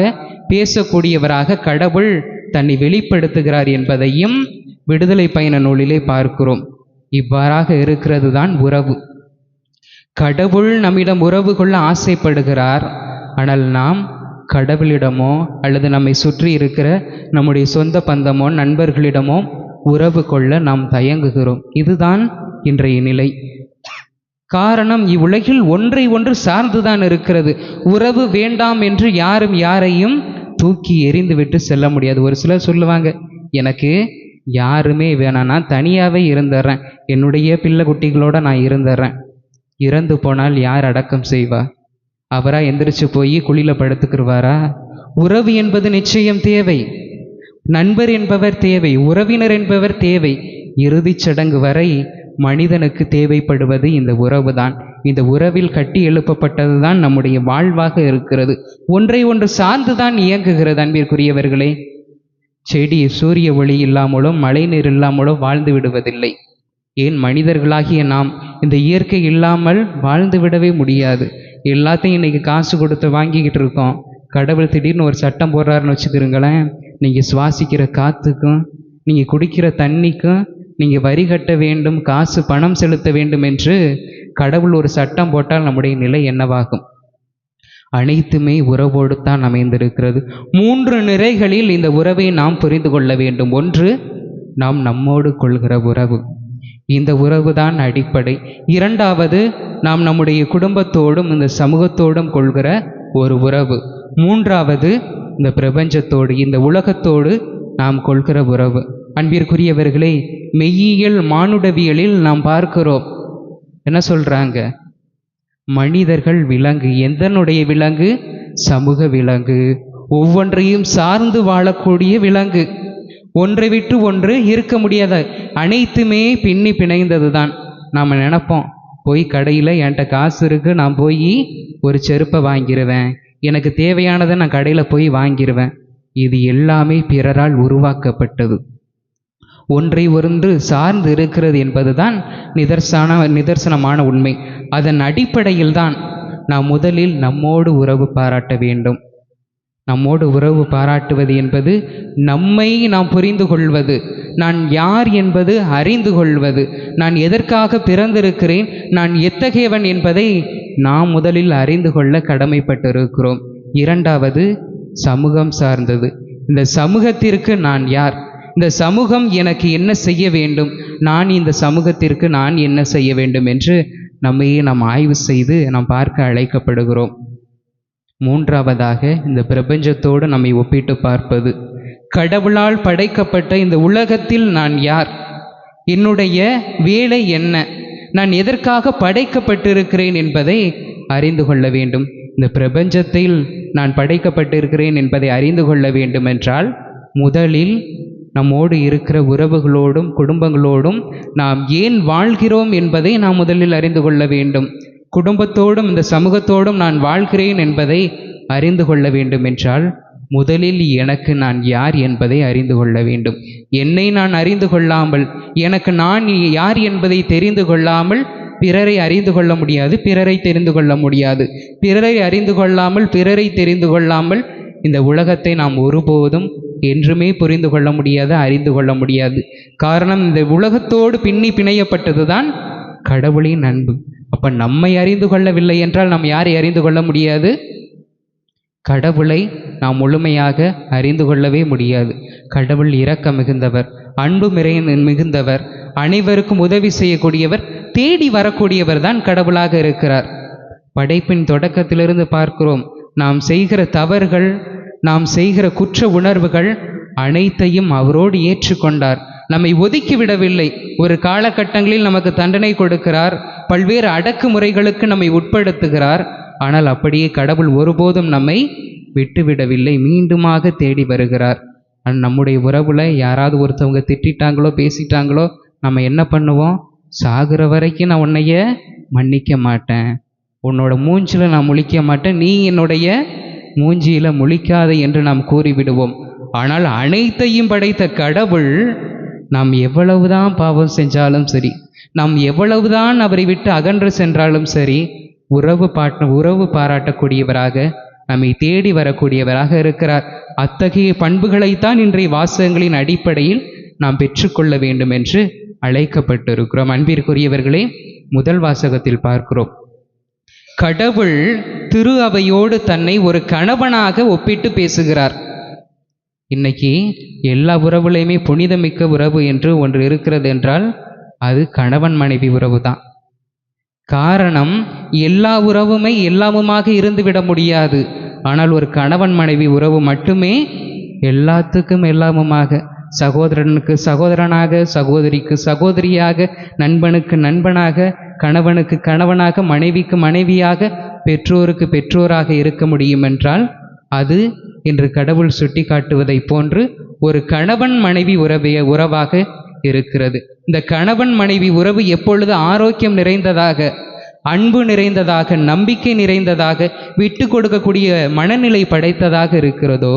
பேசக்கூடியவராக கடவுள் தன்னை வெளிப்படுத்துகிறார் என்பதையும் விடுதலை பயண நூலிலே பார்க்கிறோம். இவ்வாறாக இருக்கிறது தான் உறவு. கடவுள் நம்மிடம் உறவு கொள்ள ஆசைப்படுகிறார். ஆனால் நாம் கடவுளிடமோ அல்லது நம்மை சுற்றி இருக்கிற நம்முடைய சொந்த பந்தமோ நண்பர்களிடமோ உறவு கொள்ள நாம் தயங்குகிறோம். இதுதான் இன்றைய நிலை. காரணம், இவ்வுலகில் ஒன்றை ஒன்று சார்ந்துதான் இருக்கிறது. உறவு வேண்டாம் என்று யாரும் யாரையும் தூக்கி எறிந்துவிட்டு செல்ல முடியாது. ஒரு சிலர் சொல்லுவாங்க, எனக்கு யாருமே வேணாம், நான் தனியாகவே இருந்துடுறேன், என்னுடைய பிள்ளை குட்டிகளோட நான் இருந்துடுறேன். இறந்து போனால் யார் அடக்கம் செய்வா? அவராக எந்திரிச்சு போய் குழியில் படுத்துக்கிடுவாரா? உறவு என்பது நிச்சயம் தேவை. நண்பர் என்பவர் தேவை, உறவினர் என்பவர் தேவை. இறுதிச் சடங்கு வரை மனிதனுக்கு தேவைப்படுவது இந்த உறவு தான். இந்த உறவில் கட்டி எழுப்பப்பட்டது தான் நம்முடைய வாழ்வாக இருக்கிறது. ஒன்றை ஒன்று சார்ந்து தான் இயங்குகிறது. அன்பிற்குரியவர்களே, செடி சூரிய ஒளி இல்லாமலோ மழை நீர் இல்லாமலோ வாழ்ந்து விடுவதில்லை. ஏன் மனிதர்களாகிய நாம் இந்த இயற்கை இல்லாமல் வாழ்ந்து விடவே முடியாது. எல்லாத்தையும் இன்றைக்கி காசு கொடுத்து வாங்கிக்கிட்டு இருக்கோம். கடவுள் திடீர்னு ஒரு சட்டம் போடுறாருன்னு வச்சுக்கிறீங்களேன், நீங்கள் சுவாசிக்கிற காற்றுக்கும் நீங்கள் குடிக்கிற தண்ணிக்கும் நீங்கள் வரி கட்ட வேண்டும், காசு பணம் செலுத்த வேண்டும் என்று கடவுள் ஒரு சட்டம் போட்டால் நம்முடைய நிலை என்னவாகும்? அனைத்துமே உறவோடு தான் அமைந்திருக்கிறது. 3 நிறைகளில் இந்த உறவை நாம் புரிந்து கொள்ள வேண்டும். ஒன்று, நாம் நம்மோடு கொள்கிற உறவு. இந்த உறவு தான் அடிப்படை. 2வது, நாம் நம்முடைய குடும்பத்தோடும் இந்த சமூகத்தோடும் கொள்கிற ஒரு உறவு. 3வது, இந்த பிரபஞ்சத்தோடு இந்த உலகத்தோடு நாம் கொள்கிற உறவு. அன்பிற்குரியவர்களே, மெய்யியல் மானுடவியலில் நாம் பார்க்கிறோம், என்ன சொல்றாங்க? மனிதர்கள் விலங்கு. எதனுடைய விலங்கு? சமூக விலங்கு. ஒவ்வொன்றையும் சார்ந்து வாழக்கூடிய விலங்கு. ஒன்றை விட்டு ஒன்று இருக்க முடியாத, அனைத்துமே பின்னி பிணைந்தது தான். நாம் நினைப்போம், போய் கடையில் என்கிட்ட காசு இருக்குது, நான் போய் ஒரு செருப்பை வாங்கிடுவேன், எனக்கு தேவையானதை நான் கடையில் போய் வாங்கிடுவேன். இது எல்லாமே பிறரால் உருவாக்கப்பட்டது. ஒன்றை ஒன்று சார்ந்து இருக்கிறது என்பதுதான் நிதர்சனமான உண்மை. அதன் அடிப்படையில் தான் நாம் முதலில் நம்மோடு உறவு பாராட்ட வேண்டும். நம்மோடு உறவு பாராட்டுவது என்பது நம்மை நாம் புரிந்து கொள்வது, நான் யார் என்பது அறிந்து கொள்வது, நான் எதற்காக பிறந்திருக்கிறேன், நான் எத்தகையவன் என்பதை நாம் முதலில் அறிந்து கொள்ள கடமைப்பட்டிருக்கிறோம். 2வது, சமூகம் சார்ந்தது. இந்த சமூகத்திற்கு நான் யார், இந்த சமூகம் எனக்கு என்ன செய்ய வேண்டும், நான் இந்த சமூகத்திற்கு நான் என்ன செய்ய வேண்டும் என்று நம்மையே நாம் ஆய்வு செய்து நாம் பார்க்க அழைக்கப்படுகிறோம். 3வதாக, இந்த பிரபஞ்சத்தோடு நம்மை ஒப்பிட்டு பார்ப்பது. கடவுளால் படைக்கப்பட்ட இந்த உலகத்தில் நான் யார், என்னுடைய வேலை என்ன, நான் எதற்காக படைக்கப்பட்டிருக்கிறேன் என்பதை அறிந்து கொள்ள வேண்டும். இந்த பிரபஞ்சத்தில் நான் படைக்கப்பட்டிருக்கிறேன் என்பதை அறிந்து கொள்ள வேண்டும் என்றால் முதலில் நம்மோடு இருக்கிற உறவுகளோடும் குடும்பங்களோடும் நாம் ஏன் வாழ்கிறோம் என்பதை நாம் முதலில் அறிந்து கொள்ள வேண்டும். குடும்பத்தோடும் இந்த சமூகத்தோடும் நான் வாழ்கிறேன் என்பதை அறிந்து கொள்ள வேண்டும் என்றால் முதலில் எனக்கு நான் யார் என்பதை அறிந்து கொள்ள வேண்டும். என்னை நான் அறிந்து கொள்ளாமல், எனக்கு நான் யார் என்பதை தெரிந்து கொள்ளாமல் பிறரை அறிந்து கொள்ள முடியாது, பிறரை தெரிந்து கொள்ள முடியாது. பிறரை அறிந்து கொள்ளாமல், பிறரை தெரிந்து கொள்ளாமல் இந்த உலகத்தை நாம் ஒருபோதும் என்றுமே புரிந்து கொள்ள முடியாது, அறிந்து கொள்ள முடியாது. காரணம், இந்த உலகத்தோடு பின்னி பிணையப்பட்டது தான் கடவுளின் அன்பு. அப்போ நம்மை அறிந்து கொள்ளவில்லை என்றால் நாம் யாரை அறிந்து கொள்ள முடியாது? கடவுளை நாம் முழுமையாக அறிந்து கொள்ளவே முடியாது. கடவுள் இரக்கம் மிகுந்தவர், அன்பு மிகுந்தவர், அனைவருக்கும் உதவி செய்யக்கூடியவர், தேடி வரக்கூடியவர் தான் கடவுளாக இருக்கிறார். படைப்பின் தொடக்கத்திலிருந்து பார்க்கிறோம், நாம் செய்கிற தவறுகள், நாம் செய்கிற குற்ற உணர்வுகள் அனைத்தையும் அவரோடு ஏற்றுக்கொண்டார். நம்மை ஒதுக்கிவிடவில்லை. ஒரு காலகட்டங்களில் நமக்கு தண்டனை கொடுக்கிறார், பல்வேறு அடக்குமுறைகளுக்கு நம்மை உட்படுத்துகிறார். ஆனால் அப்படியே கடவுள் ஒருபோதும் நம்மை விட்டுவிடவில்லை, மீண்டுமாக தேடி வருகிறார். நம்முடைய உறவுல யாராவது ஒருத்தவங்க திட்டாங்களோ பேசிட்டாங்களோ நம்ம என்ன பண்ணுவோம்? சாகிற வரைக்கும் நான் உன்னைய மன்னிக்க மாட்டேன், உன்னோட மூஞ்சில் நான் முழிக்க மாட்டேன், நீ என்னுடைய மூஞ்சியில் முழிக்காத என்று நாம் கூறிவிடுவோம். ஆனால் அனைத்தையும் படைத்த கடவுள் நாம் எவ்வளவுதான் பாவம் செஞ்சாலும் சரி, நாம் எவ்வளவுதான் அவரை விட்டு அகன்று சென்றாலும் சரி, உறவு பாராட்டக்கூடியவராக, நம்மை தேடி வரக்கூடியவராக இருக்கிறார். அத்தகைய பண்புகளைத்தான் இன்றைய வாசகங்களின் அடிப்படையில் நாம் பெற்றுக்கொள்ள வேண்டும் என்று அழைக்கப்பட்டிருக்கிறோம். அன்பிற்குரியவர்களே, முதல் வாசகத்தில் பார்க்கிறோம், கடவுள் திரு அவையோடு தன்னை ஒரு கணவனாக ஒப்பிட்டு பேசுகிறார். இன்னைக்கு எல்லா உறவுலையுமே புனிதமிக்க உறவு என்று ஒன்று இருக்கிறது என்றால் அது கணவன் மனைவி உறவு தான். காரணம், எல்லா உறவுமே எல்லாமுமாக இருந்துவிட முடியாது. ஆனால் ஒரு கணவன் மனைவி உறவு மட்டுமே எல்லாத்துக்கும் எல்லாமுமாக, சகோதரனுக்கு சகோதரனாக, சகோதரிக்கு சகோதரியாக, நண்பனுக்கு நண்பனாக, கணவனுக்கு கணவனாக, மனைவிக்கு மனைவியாக, பெற்றோருக்கு பெற்றோராக இருக்க முடியும் என்றால் அது இன்று கடவுள் சுட்டி காட்டுவதை போன்று ஒரு கணவன் மனைவி உறவாக இருக்கிறது. இந்த கணவன் மனைவி உறவு எப்பொழுது ஆரோக்கியம் நிறைந்ததாக, அன்பு நிறைந்ததாக, நம்பிக்கை நிறைந்ததாக, விட்டு கொடுக்கக்கூடிய மனநிலை படைத்ததாக இருக்கிறதோ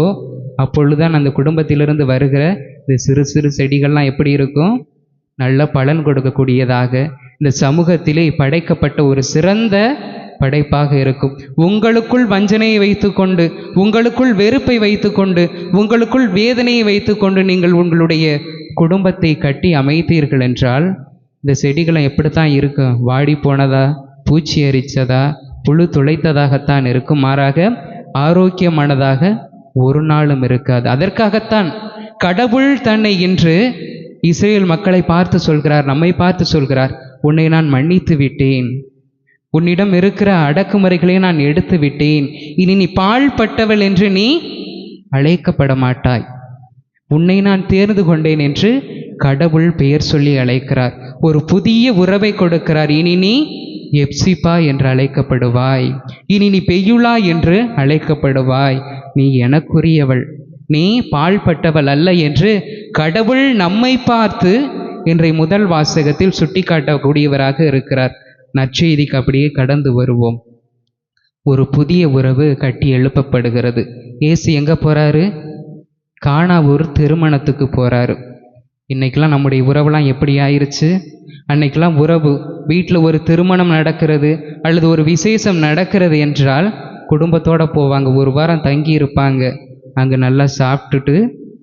அப்பொழுதுதான் அந்த குடும்பத்திலிருந்து வருகிற இந்த சிறு சிறு செடிகள்லாம் எப்படி இருக்கும்? நல்ல பலன் கொடுக்கக்கூடியதாக, இந்த சமூகத்திலே படைக்கப்பட்ட ஒரு சிறந்த படைப்பாக இருக்கும். உங்களுக்குள் வஞ்சனையை வைத்துக்கொண்டு, உங்களுக்குள் வெறுப்பை வைத்துக்கொண்டு, உங்களுக்குள் வேதனையை வைத்துக்கொண்டு நீங்கள் உங்களுடைய குடும்பத்தை கட்டி அமைத்தீர்கள் என்றால் இந்த செடிகளும் எப்படித்தான் இருக்கும்? வாடி போனதா, பூச்சி அரிச்சதா, புழு துளைத்ததாகத்தான் இருக்கும். மாறாக ஆரோக்கியமானதாக ஒரு நாளும் இருக்காது. அதற்காகத்தான் கடவுள் தன்னை இன்று இஸ்ரேல் மக்களை பார்த்து சொல்கிறார், நம்மை பார்த்து சொல்கிறார், உன்னை நான் மன்னித்து விட்டேன், உன்னிடம் இருக்கிற அடக்குமுறைகளை நான் எடுத்து விட்டேன், இனி நீ பாழ்பட்டவள் என்று நீ அழைக்கப்பட மாட்டாய், உன்னை நான் தேர்ந்து கொண்டேன் என்று கடவுள் பெயர் சொல்லி அழைக்கிறார். ஒரு புதிய உறவை கொடுக்கிறார். இனி நீ எப்சிபா என்று அழைக்கப்படுவாய், இனி நீ பெய்யுளா என்று அழைக்கப்படுவாய், நீ எனக்குரியவள், நீ பாழ்பட்டவள் அல்ல என்று கடவுள் நம்மை பார்த்து இன்றைய முதல் வாசகத்தில் சுட்டிக்காட்டக்கூடியவராக இருக்கிறார். நற்செய்திக்கு அப்படியே கடந்து வருவோம். ஒரு புதிய உறவு கட்டி எழுப்பப்படுகிறது. இயேசு எங்கே போகிறாரு? கானா ஊர் திருமணத்துக்கு போகிறாரு. இன்றைக்கெல்லாம் நம்முடைய உறவுலாம் எப்படி ஆயிடுச்சு? அன்னைக்கெல்லாம் உறவு வீட்டில் ஒரு திருமணம் நடக்கிறது அல்லது ஒரு விசேஷம் நடக்கிறது என்றால் குடும்பத்தோடு போவாங்க, ஒரு வாரம் தங்கி இருப்பாங்க, அங்கே நல்லா சாப்பிட்டுட்டு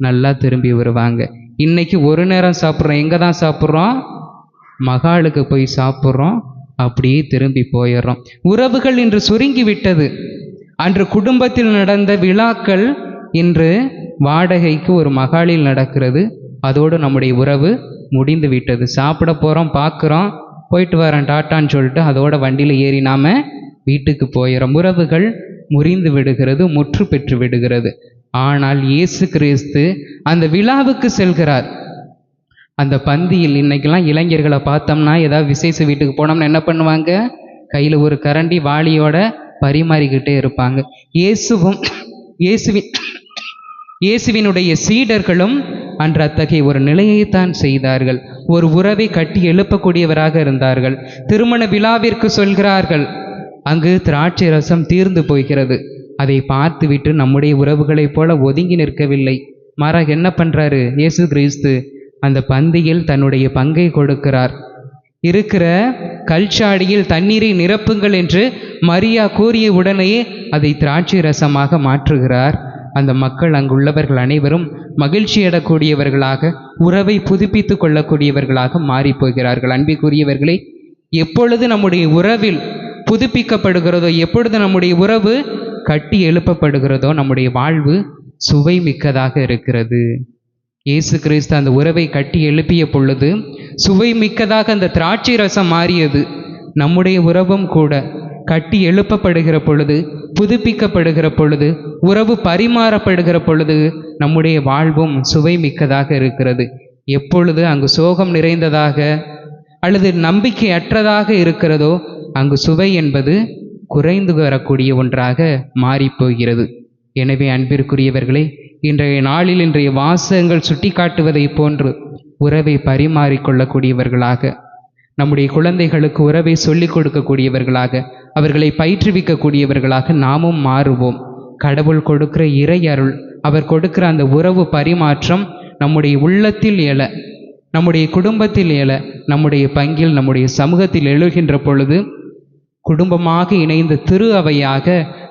நல்லா திரும்பி வருவாங்க. இன்றைக்கி ஒரு நேரம் சாப்பிட்றோம். எங்கே தான் சாப்பிட்றோம்? மகாலுக்கு போய் சாப்பிட்றோம், அப்படியே திரும்பி போயிடுறோம். உறவுகள் இன்று சுருங்கி விட்டது. அன்று குடும்பத்தில் நடந்த விழாக்கள் இன்று வாடகைக்கு ஒரு மகாலில் நடக்கிறது. அதோடு நம்முடைய உறவு முடிந்து விட்டது. சாப்பிட போகிறோம், பார்க்குறோம், போயிட்டு வரேன் டாட்டான்னு சொல்லிட்டு அதோட வண்டியில் ஏறி நாம் வீட்டுக்கு போயிடும். உறவுகள் முறிந்து விடுகிறது, முற்று பெற்று விடுகிறது. ஆனால் இயேசு கிறிஸ்து அந்த விழாவுக்கு செல்கிறார். அந்த பந்தியில் இன்னைக்கெல்லாம் இளைஞர்களை பார்த்தோம்னா ஏதாவது விசேஷ வீட்டுக்கு போனோம்னா என்ன பண்ணுவாங்க? கையில் ஒரு கரண்டி வாளியோட பரிமாறிக்கிட்டே இருப்பாங்க. இயேசுவினுடைய சீடர்களும் அன்று அத்தகைய ஒரு நிலையைத்தான் செய்தார்கள். ஒரு உறவை கட்டி எழுப்பக்கூடியவராக இருந்தார்கள். திருமண விழாவிற்கு சொல்கிறார்கள், அங்கு திராட்சை ரசம் தீர்ந்து போகிறது. அதை பார்த்துவிட்டு நம்முடைய உறவுகளைப் போல ஒதுங்கி நிற்கவில்லை. மாறாக என்ன பண்ணுறாரு இயேசு கிறிஸ்து? அந்த பந்தியில் தன்னுடைய பங்கை கொடுக்கிறார். இருக்கிற கல்சாடியில் தண்ணீரை நிரப்புங்கள் என்று மரியா கூறிய உடனேயே அதை திராட்சை ரசமாக மாற்றுகிறார். அந்த மக்கள் அங்குள்ளவர்கள் அனைவரும் மகிழ்ச்சியடக்கூடியவர்களாக, உறவை புதுப்பித்து கொள்ளக்கூடியவர்களாக மாறிப்போகிறார்கள். அன்பிற்குரியவர்களே, எப்பொழுது நம்முடைய உறவில் புதுப்பிக்கப்படுகிறதோ, எப்பொழுது நம்முடைய உறவு கட்டி எழுப்பப்படுகிறதோ, நம்முடைய வாழ்வு சுவை மிக்கதாக இருக்கிறது. இயேசு கிறிஸ்து அந்த உறவை கட்டி எழுப்பிய பொழுது சுவை மிக்கதாக அந்த திராட்சை ரசம் மாறியது. நம்முடைய உறவும் கூட கட்டி எழுப்பப்படுகிற பொழுது, புதுப்பிக்கப்படுகிற பொழுது, உறவு பரிமாறப்படுகிற பொழுது நம்முடைய வாழ்வும் சுவை மிக்கதாக இருக்கிறது. எப்பொழுது அங்கு சோகம் நிறைந்ததாக அல்லது நம்பிக்கை அற்றதாக இருக்கிறதோ, அங்கு சுவை என்பது குறைந்து வரக்கூடிய ஒன்றாக மாறிப்போகிறது. எனவே அன்பிற்குரியவர்களே, இன்றைய நாளில் இன்றைய வாசகங்கள் சுட்டி காட்டுவதை போன்று உறவை பரிமாறிக்கொள்ளக்கூடியவர்களாக, நம்முடைய குழந்தைகளுக்கு உறவை சொல்லிக் கொடுக்கக்கூடியவர்களாக, அவர்களை பயிற்றுவிக்கக்கூடியவர்களாக நாமும் மாறுவோம். கடவுள் கொடுக்கிற இறை அருள், அவர் கொடுக்கிற அந்த உறவு பரிமாற்றம் நம்முடைய உள்ளத்தில் எழ, நம்முடைய குடும்பத்தில் எழ, நம்முடைய பங்கில், நம்முடைய சமூகத்தில் எழுகின்ற பொழுது குடும்பமாக இணைந்த திரு அவையாக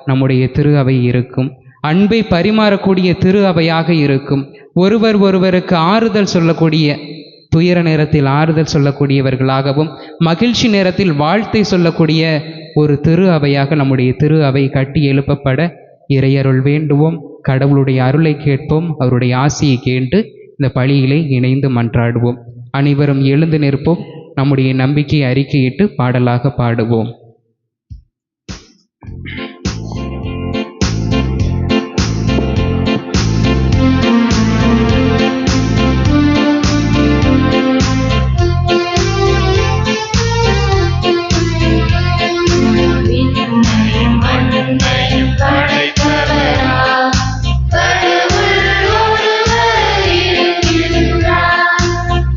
நம்முடைய திரு அவை இருக்கும். அன்பை பரிமாறக்கூடிய திரு அவையாக இருக்கும். ஒருவர் ஒருவருக்கு ஆறுதல் சொல்லக்கூடிய, துயர நேரத்தில் ஆறுதல் சொல்லக்கூடியவர்களாகவும், மகிழ்ச்சி நேரத்தில் வாழ்த்தை சொல்லக்கூடிய ஒரு திரு அவையாக நம்முடைய திரு அவை கட்டி எழுப்பப்பட இறையருள் வேண்டுவோம். கடவுளுடைய அருளை கேட்போம். அவருடைய ஆசியை கேட்டு இந்த பலியிலே இணைந்து மன்றாடுவோம். அனைவரும் எழுந்து நிற்போம். நம்முடைய நம்பிக்கையை அறிக்கையிட்டு பாடலாக பாடுவோம்.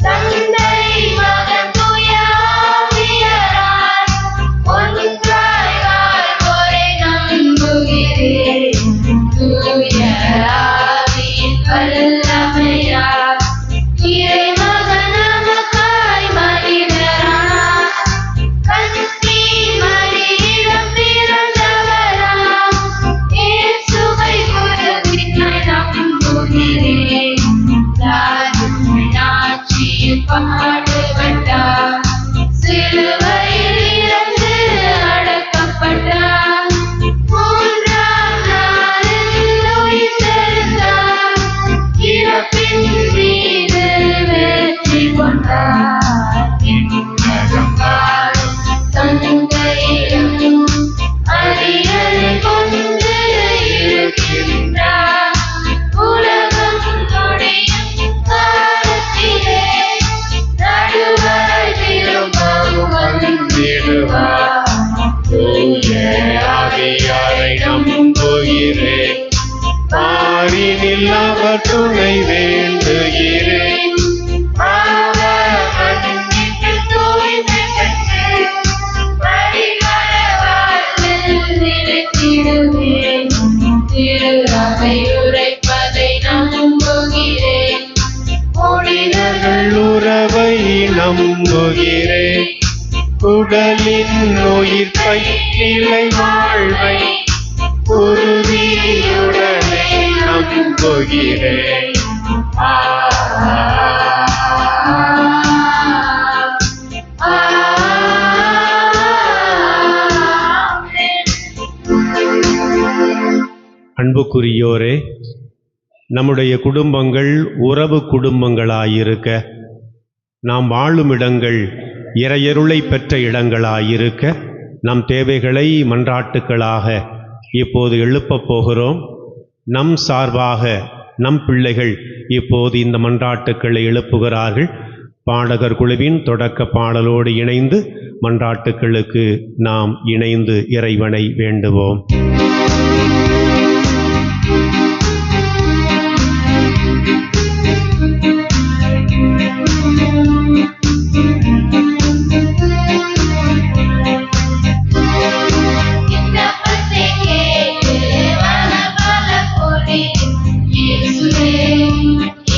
தந்தை மகன் தூய ஆவியாராய் பாடுபட்டார். சிலுவையில் இறந்து அடக்கப்பட்டார். மூன்றாம் நாளில் உயிர் தெழுந்தார். இறப்பின் மீது வெற்றி கொண்டார். விண்ணகம் வாழும் தந்தையிடம் அரியணை கொண்டு இருக்கின்றார். உலகம் முடியும் காலத்திலே நடுவராய் திரும்பவும் வந்திடுவார். தூய ஆவியாரை நம்புகிறேன், பாரினில் அவர் துணை வேண்டுகிறேன். அவர் மன்னித்து தூய்மை பெற்று பரிமள வாழ்வில் நிலைத்திடுவேன். திரு அவை உரைப்பதை நம்புகிறேன். புனிதர்கள் உறவை நம்புகிறேன், உடலின் உயிர்ப்பை நிலை வாழ்வை உறுதியுடனே நம்புகிறேன். அன்புக்குரியோரே, நம்முடைய குடும்பங்கள் உறவு குடும்பங்களாயிருக்க, நாம் வாழும் இடங்கள் இறையருளை பெற்ற இடங்களாயிருக்க, நம் தேவைகளை மன்றாட்டுக்களாக இப்போது எழுப்பப் போகிறோம். நம் சார்பாக நம் பிள்ளைகள் இப்போது இந்த மன்றாட்டுக்களை எழுப்புகிறார்கள். பாடகர் குழுவின் தொடக்க பாடலோடு இணைந்து மன்றாட்டுக்களுக்கு நாம் இணைந்து இறைவனை வேண்டுவோம். விண்ணப்பத்தை கேட்டு வளபல பொழி இயேசுவே,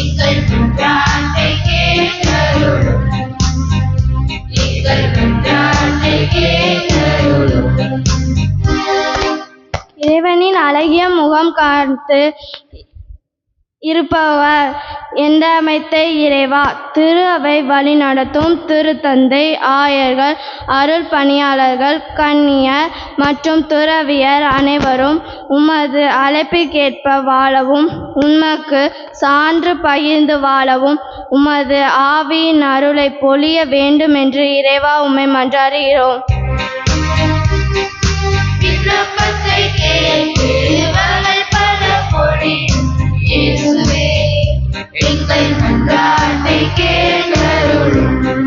எங்கள் மன்றாட்டை கேட்டருளும். எங்கள் மன்றாட்டை கேட்டருளும். இறைவனின் அழகிய முகம் காத்து இருப்பவர் என்றமைத்த இறைவா, திரு அவை வழி நடத்தும் திருத்தந்தை, ஆயர்கள், அருள் பணியாளர்கள், கன்னியர் மற்றும் துறவியர் அனைவரும் உமது அழைப்புக்கேற்ப வாழவும், உமக்கு சான்று பகிர்ந்து வாழவும் உமது ஆவியின் அருளை பொழிய வேண்டும் என்று இறைவா உம்மை மன்றாடுகிறோம். விண்ணப்பத்தை கேட்டு வளபல பொழி இயேசுவே, எங்கள் மன்றாட்டை கேட்டருளும்.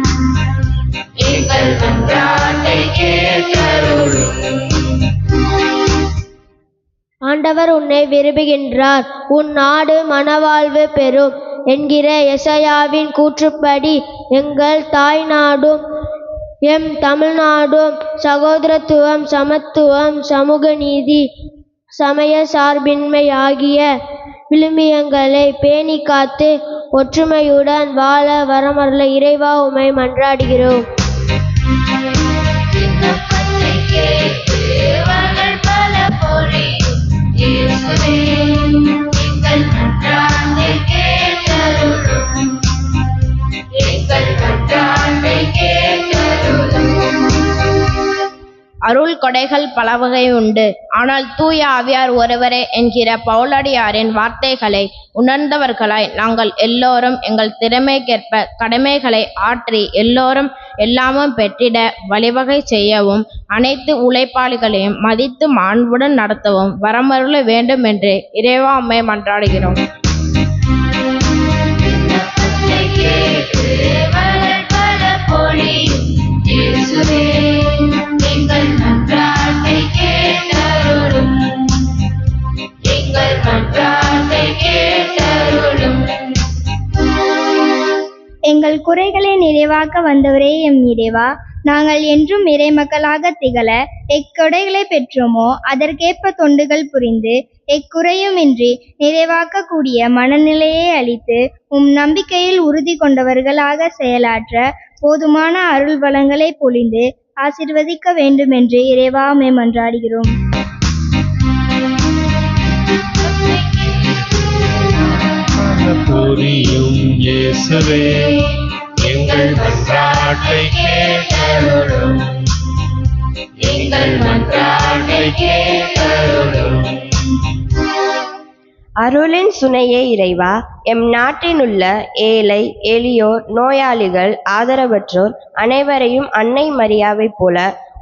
எங்கள் மன்றாட்டை கேட்டருளும். ஆண்டவர் உன்னை விரும்புகின்றார், உன் நாடு மனவாழ்வு பெறும் என்கிற எசாயாவின் கூற்றுப்படி எங்கள் தாய் நாடும் எம் தமிழ்நாடும் சகோதரத்துவம், சமத்துவம், சமூக நீதி, சமய சார்பின்மை ஆகிய விழுமியங்களை பேணி காத்து ஒற்றுமையுடன் வாழ வரமருள இறைவா உம்மை மன்றாடுகிறோம். விண்ணப்பத்தை கேட்டு வளபல பொழி இயேசுவே, எங்கள் மன்றாட்டை கேட்டருளும். எங்கள் மன்றாட்டை கேட்டருளும். அருள் கொடைகள் பல வகை உண்டு, ஆனால் தூய ஆவியார் ஒருவரே என்கிற பவுலடியாரின் வார்த்தைகளை உணர்ந்தவர்களாய் நாங்கள் எல்லோரும் எங்கள் திறமைக்கேற்ப கடமைகளை ஆற்றி எல்லோரும் எல்லாமும் பெற்றிட வழிவகை செய்யவும், அனைத்து உழைப்பாளிகளையும் மதித்து மாண்புடன் நடத்தவும் வரமருள வேண்டும் என்று இறைவா உம்மை மன்றாடுகிறோம். விண்ணப்பத்தை கேட்டு வளபல பொழி இயேசுவே, எங்கள் மன்றாட்டை கேட்டருளும். எங்கள் மன்றாட்டை கேட்டருளும். எங்கள் குறைகளை நிறைவாக்க வந்தவரே எம் இறைவா, நாங்கள் என்றும் இறைமக்களாக திகழ எக்கொடைகளை பெற்றோமோ அதற்கேற்ப தொண்டுகள் புரிந்து எக்குறையுமின்றி நிறைவாக்கக்கூடிய மனநிலையை அளித்து உம் நம்பிக்கையில் உறுதி கொண்டவர்களாக செயலாற்ற போதுமான அருள் வளங்களை பொழிந்து ஆசீர்வதிக்க வேண்டுமென்று இறைவா உம்மை மன்றாடுகிறோம். புரியும் இயேசுவே, எங்கள் மன்றாட்டை கேட்டருளும். எங்கள் மன்றாட்டை கேட்டருளும். அருளின் சுனையே இறைவா, எம் நாட்டினுள்ள ஏழை எளியோர், நோயாளிகள், ஆதரவற்றோர் அனைவரையும் அன்னை மரியாவைப் போல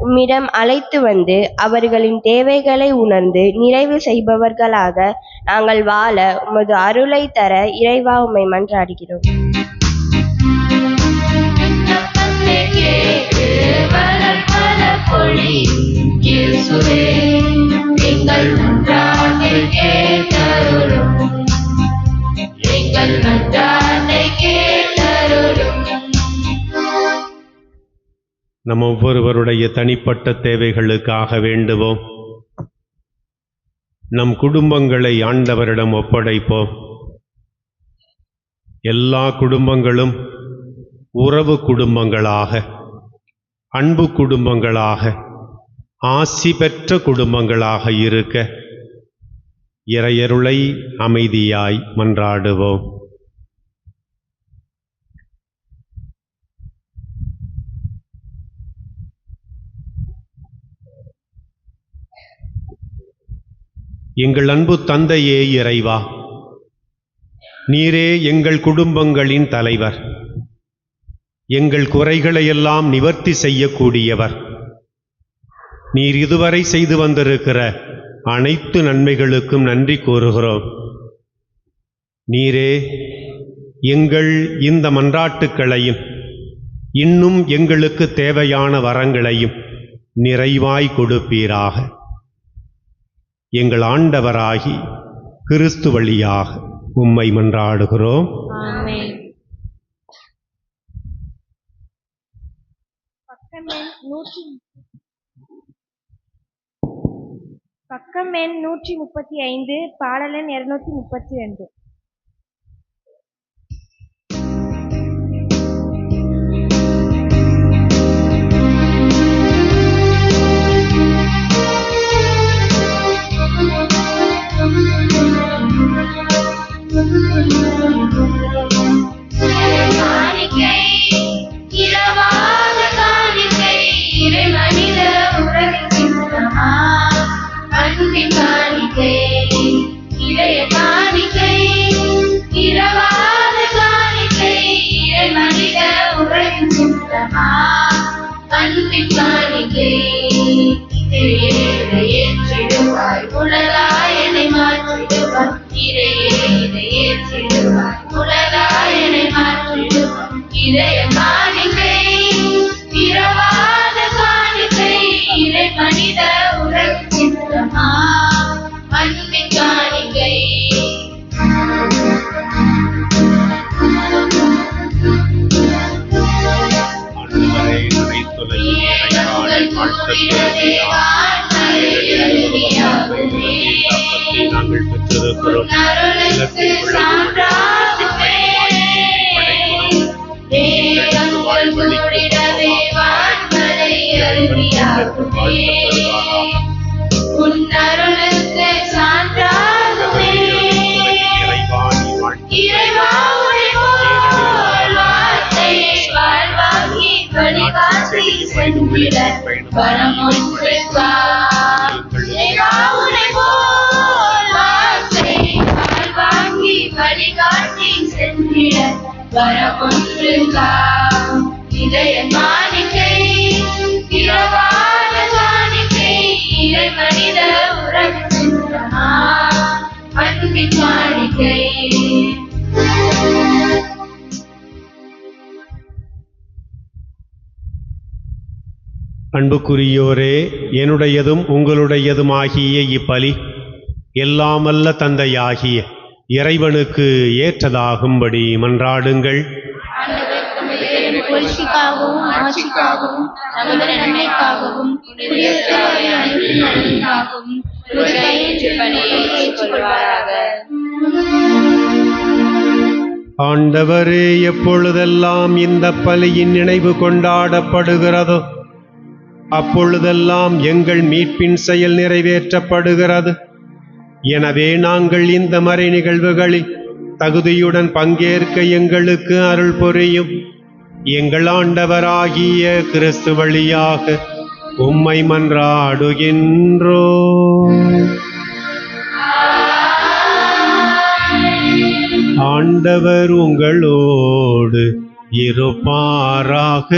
உம்மிடம் அழைத்து வந்து அவர்களின் தேவைகளை உணர்ந்து நிறைவு செய்பவர்களாக நாங்கள் வாழ உமது அருளை தர இறைவா உம்மை மன்றாடுகிறோம். விண்ணப்பத்தை கேட்டு வரம் பல பொழியும் இயேசுவே, எங்கள் மன்றாட்டை கேட்டருளும். எங்கள் மன்றாட்டை கேட்டருளும். நம் ஒவ்வொருவருடைய தனிப்பட்ட தேவைகளுக்காக வேண்டுவோம். நம் குடும்பங்களை ஆண்டவரிடம் ஒப்படைப்போம். எல்லா குடும்பங்களும் உறவு குடும்பங்களாக, அன்பு குடும்பங்களாக, ஆசி பெற்ற குடும்பங்களாக இருக்க இறையருளை அமைதியாய் மன்றாடுவோம். எங்கள் அன்பு தந்தையே இறைவா, நீரே எங்கள் குடும்பங்களின் தலைவர். எங்கள் குறைகளையெல்லாம் நிவர்த்தி செய்யக்கூடியவர். நீர் இதுவரை செய்து வந்திருக்கிற அனைத்து நன்மைகளுக்கும் நன்றி கூறுகிறோம். நீரே எங்கள் இந்த மன்றாட்டுக்களையும் இன்னும் எங்களுக்கு தேவையான வரங்களையும் நிறைவாய் கொடுப்பீராக. எங்கள் ஆண்டவராகி கிறிஸ்து வழியாக உம்மை மன்றாடுகிறோம். ஆமென். பக்கம் எண் 135, பாடல் எண் 232. காணிக்கை இரவாத காணிக்கை இறை மனித உறவின் சின்னமா. அன்பின் காணிக்கை இளைய காணிக்கை இரவாத காணிக்கை இறை மனித உறவின் சின்னமா. அன்பின் காணிக்கை இதை ஏற்றிடுவாய் உலகாயனை மாற்றிடுவாய். இதை ஏற்றிடுவாய் உலகாயனை மாற்றிடுவாய். இதய காணிக்கை இரவாத காணிக்கை இறை மனித உறவு சின்னமா. அன்பின் காணிக்கை ஆண்டவரே, நடைத்துளை இறையாளை வாழ்த்தப்பெறுவீராக. அப்பத்தை நாங்கள் பெற்றிருக்கிறோம். அருளுக்கு சான்றாகவே வேதங்கள் கூடிடவே வான்மலை அருவியாகுமே. உன் அருளுக்கு சான்றாகவே இறைவா உனை போல் வார்த்தையை வாழ்வாக்கி வழிகாட்டி சென்றிட வரம் ஒன்று தா. இறைவா உனை போல் வார்த்தையை வாழ்வாக்கி வழிகாட்டி சென்றிட வரம் ஒன்று தா. இதய காணிக்கை இரவாத காணிக்கை இறை மனித உறவு சின்னமா. அன்பின் காணிக்கை அன்புக்குரியோரே, என்னுடையதும் உங்களுடையதுமாகிய இப்பலி எல்லாமல்ல தந்தையாகிய இறைவனுக்கு ஏற்றதாகும்படி மன்றாடுங்கள். புகழ்ச்சிக்காகவும் ஆட்சிக்காகவும் நமது நன்மைக்காகவும் நன்மைக்காகவும் ஏற்றுக்கொள்வாராக. ஆண்டவரே, எப்பொழுதெல்லாம் இந்த பலியின் நினைவு கொண்டாடப்படுகிறதோ அப்பொழுதெல்லாம் எங்கள் மீட்பின் செயல் நிறைவேற்றப்படுகிறது. எனவே நாங்கள் இந்த மறை நிகழ்வுகளில் தகுதியுடன் பங்கேற்க எங்களுக்கு அருள் புரியும். எங்கள் ஆண்டவராகிய கிறிஸ்து வழியாக உம்மை மன்றாடுகின்றோ. ஆண்டவர் உங்களோடு இருப்பாராக.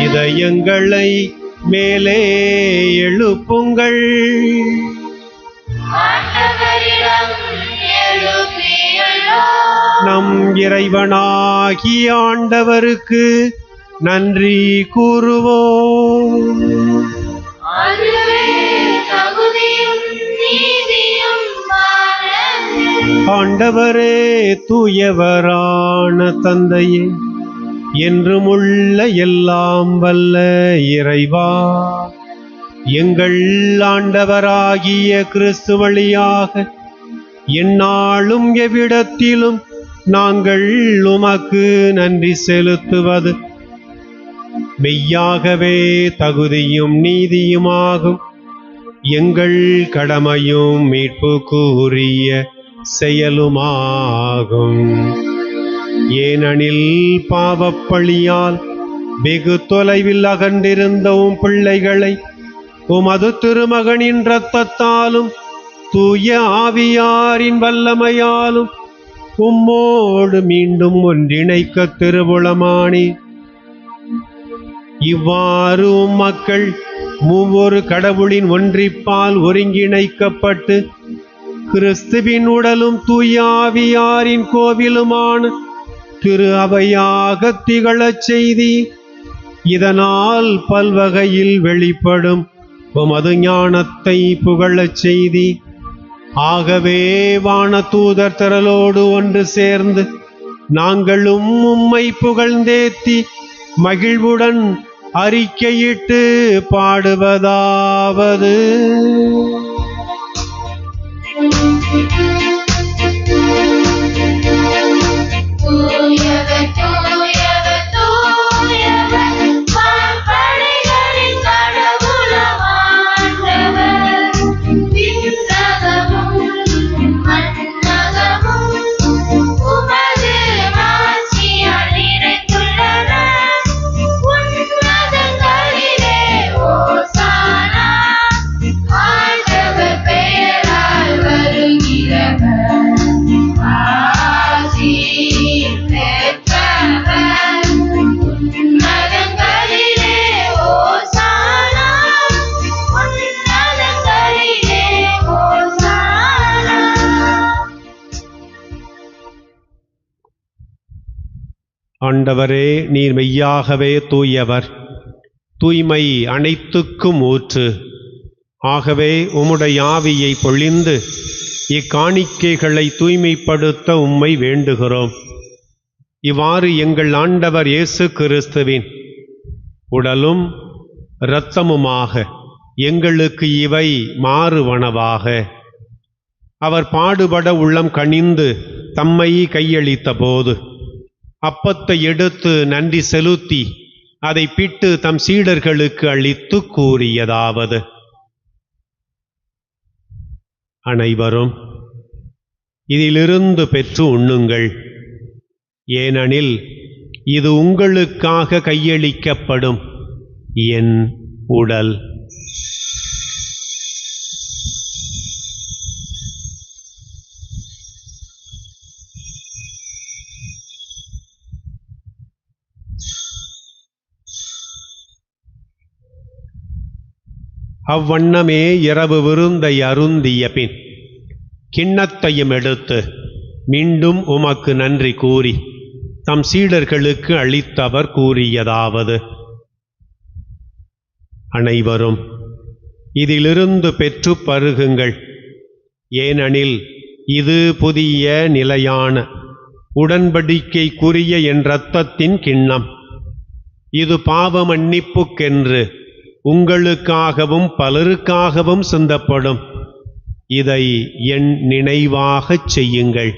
இதயங்களை மேலே எழுப்புங்கள். நம் இறைவனாகிய ஆண்டவருக்கு நன்றி கூறுவோம். ஆண்டவரே, தூயவரான தந்தையே, என்றுமுள்ள எல்லாம் வல்ல இறைவா, எங்கள் ஆண்டவராகிய கிறிஸ்து வழியாக எந்நாளும் எவ்விடத்திலும் நாங்கள் உமக்கு நன்றி செலுத்துவது மெய்யாகவே தகுதியும் நீதியுமாகும். எங்கள் கடமையும் மீட்புக்குரிய செயலுமாகும். ஏனெனில் பாவப்பழியால் வெகு தொலைவில் அகன்றிருந்த உம் பிள்ளைகளை உமது திருமகனின் இரத்தத்தாலும் தூய ஆவியாரின் வல்லமையாலும் உம்மோடு மீண்டும் ஒன்றிணைக்க திருவுளமானி. இவ்வாறு மக்கள் மூவொரு கடவுளின் ஒன்றிப்பால் ஒருங்கிணைக்கப்பட்டு கிறிஸ்துவின் உடலும் தூய ஆவியாரின் கோவிலுமான திரு அவையாக திகழச் செய்தி. இதனால் பல்வகையில் வெளிப்படும் உமது ஞானத்தை புகழச் செய்தி. ஆகவே வானதூதர் திரளோடு ஒன்று சேர்ந்து நாங்களும் உம்மை புகழ்ந்தேத்தி மகிழ்வுடன் அறிக்கையிட்டு பாடுவதாவது: ஆண்டவரே, நீர் மெய்யாகவே தூயவர், தூய்மை அனைத்துக்கும் ஊற்று. ஆகவே உம்முடைய ஆவியை பொழிந்து இக்காணிக்கைகளை தூய்மைப்படுத்த உம்மை வேண்டுகிறோம். இவ்வாறு எங்கள் ஆண்டவர் இயேசு கிறிஸ்துவின் உடலும் இரத்தமுமாக எங்களுக்கு இவை மாறுவனவாக. அவர் பாடுபட உள்ளம் கனிந்து தம்மை கையளித்த போது அப்பத்தை எடுத்து நன்றி செலுத்தி அதை பிட்டு தம் சீடர்களுக்கு அளித்து கூறியதாவது: அனைவரும் இதிலிருந்து பெற்று உண்ணுங்கள். ஏனெனில் இது உங்களுக்காக கையளிக்கப்படும் என் உடல். அவ்வண்ணமே இரவு விருந்தை அருந்திய பின் கிண்ணத்தையும் எடுத்து மீண்டும் உமக்கு நன்றி கூறி தம் சீடர்களுக்கு அளித்தவர் கூறியதாவது: அனைவரும் இதிலிருந்து பெற்று பருகுங்கள். ஏனெனில் இது புதிய நிலையான உடன்படிக்கைக்குரிய என் இரத்தத்தின் கிண்ணம். இது பாவ மன்னிப்புக்கென்று உங்களுக்காகவும் பலருக்காகவும் சிந்தப்படும். இதை என் நினைவாகச் செய்யுங்கள்.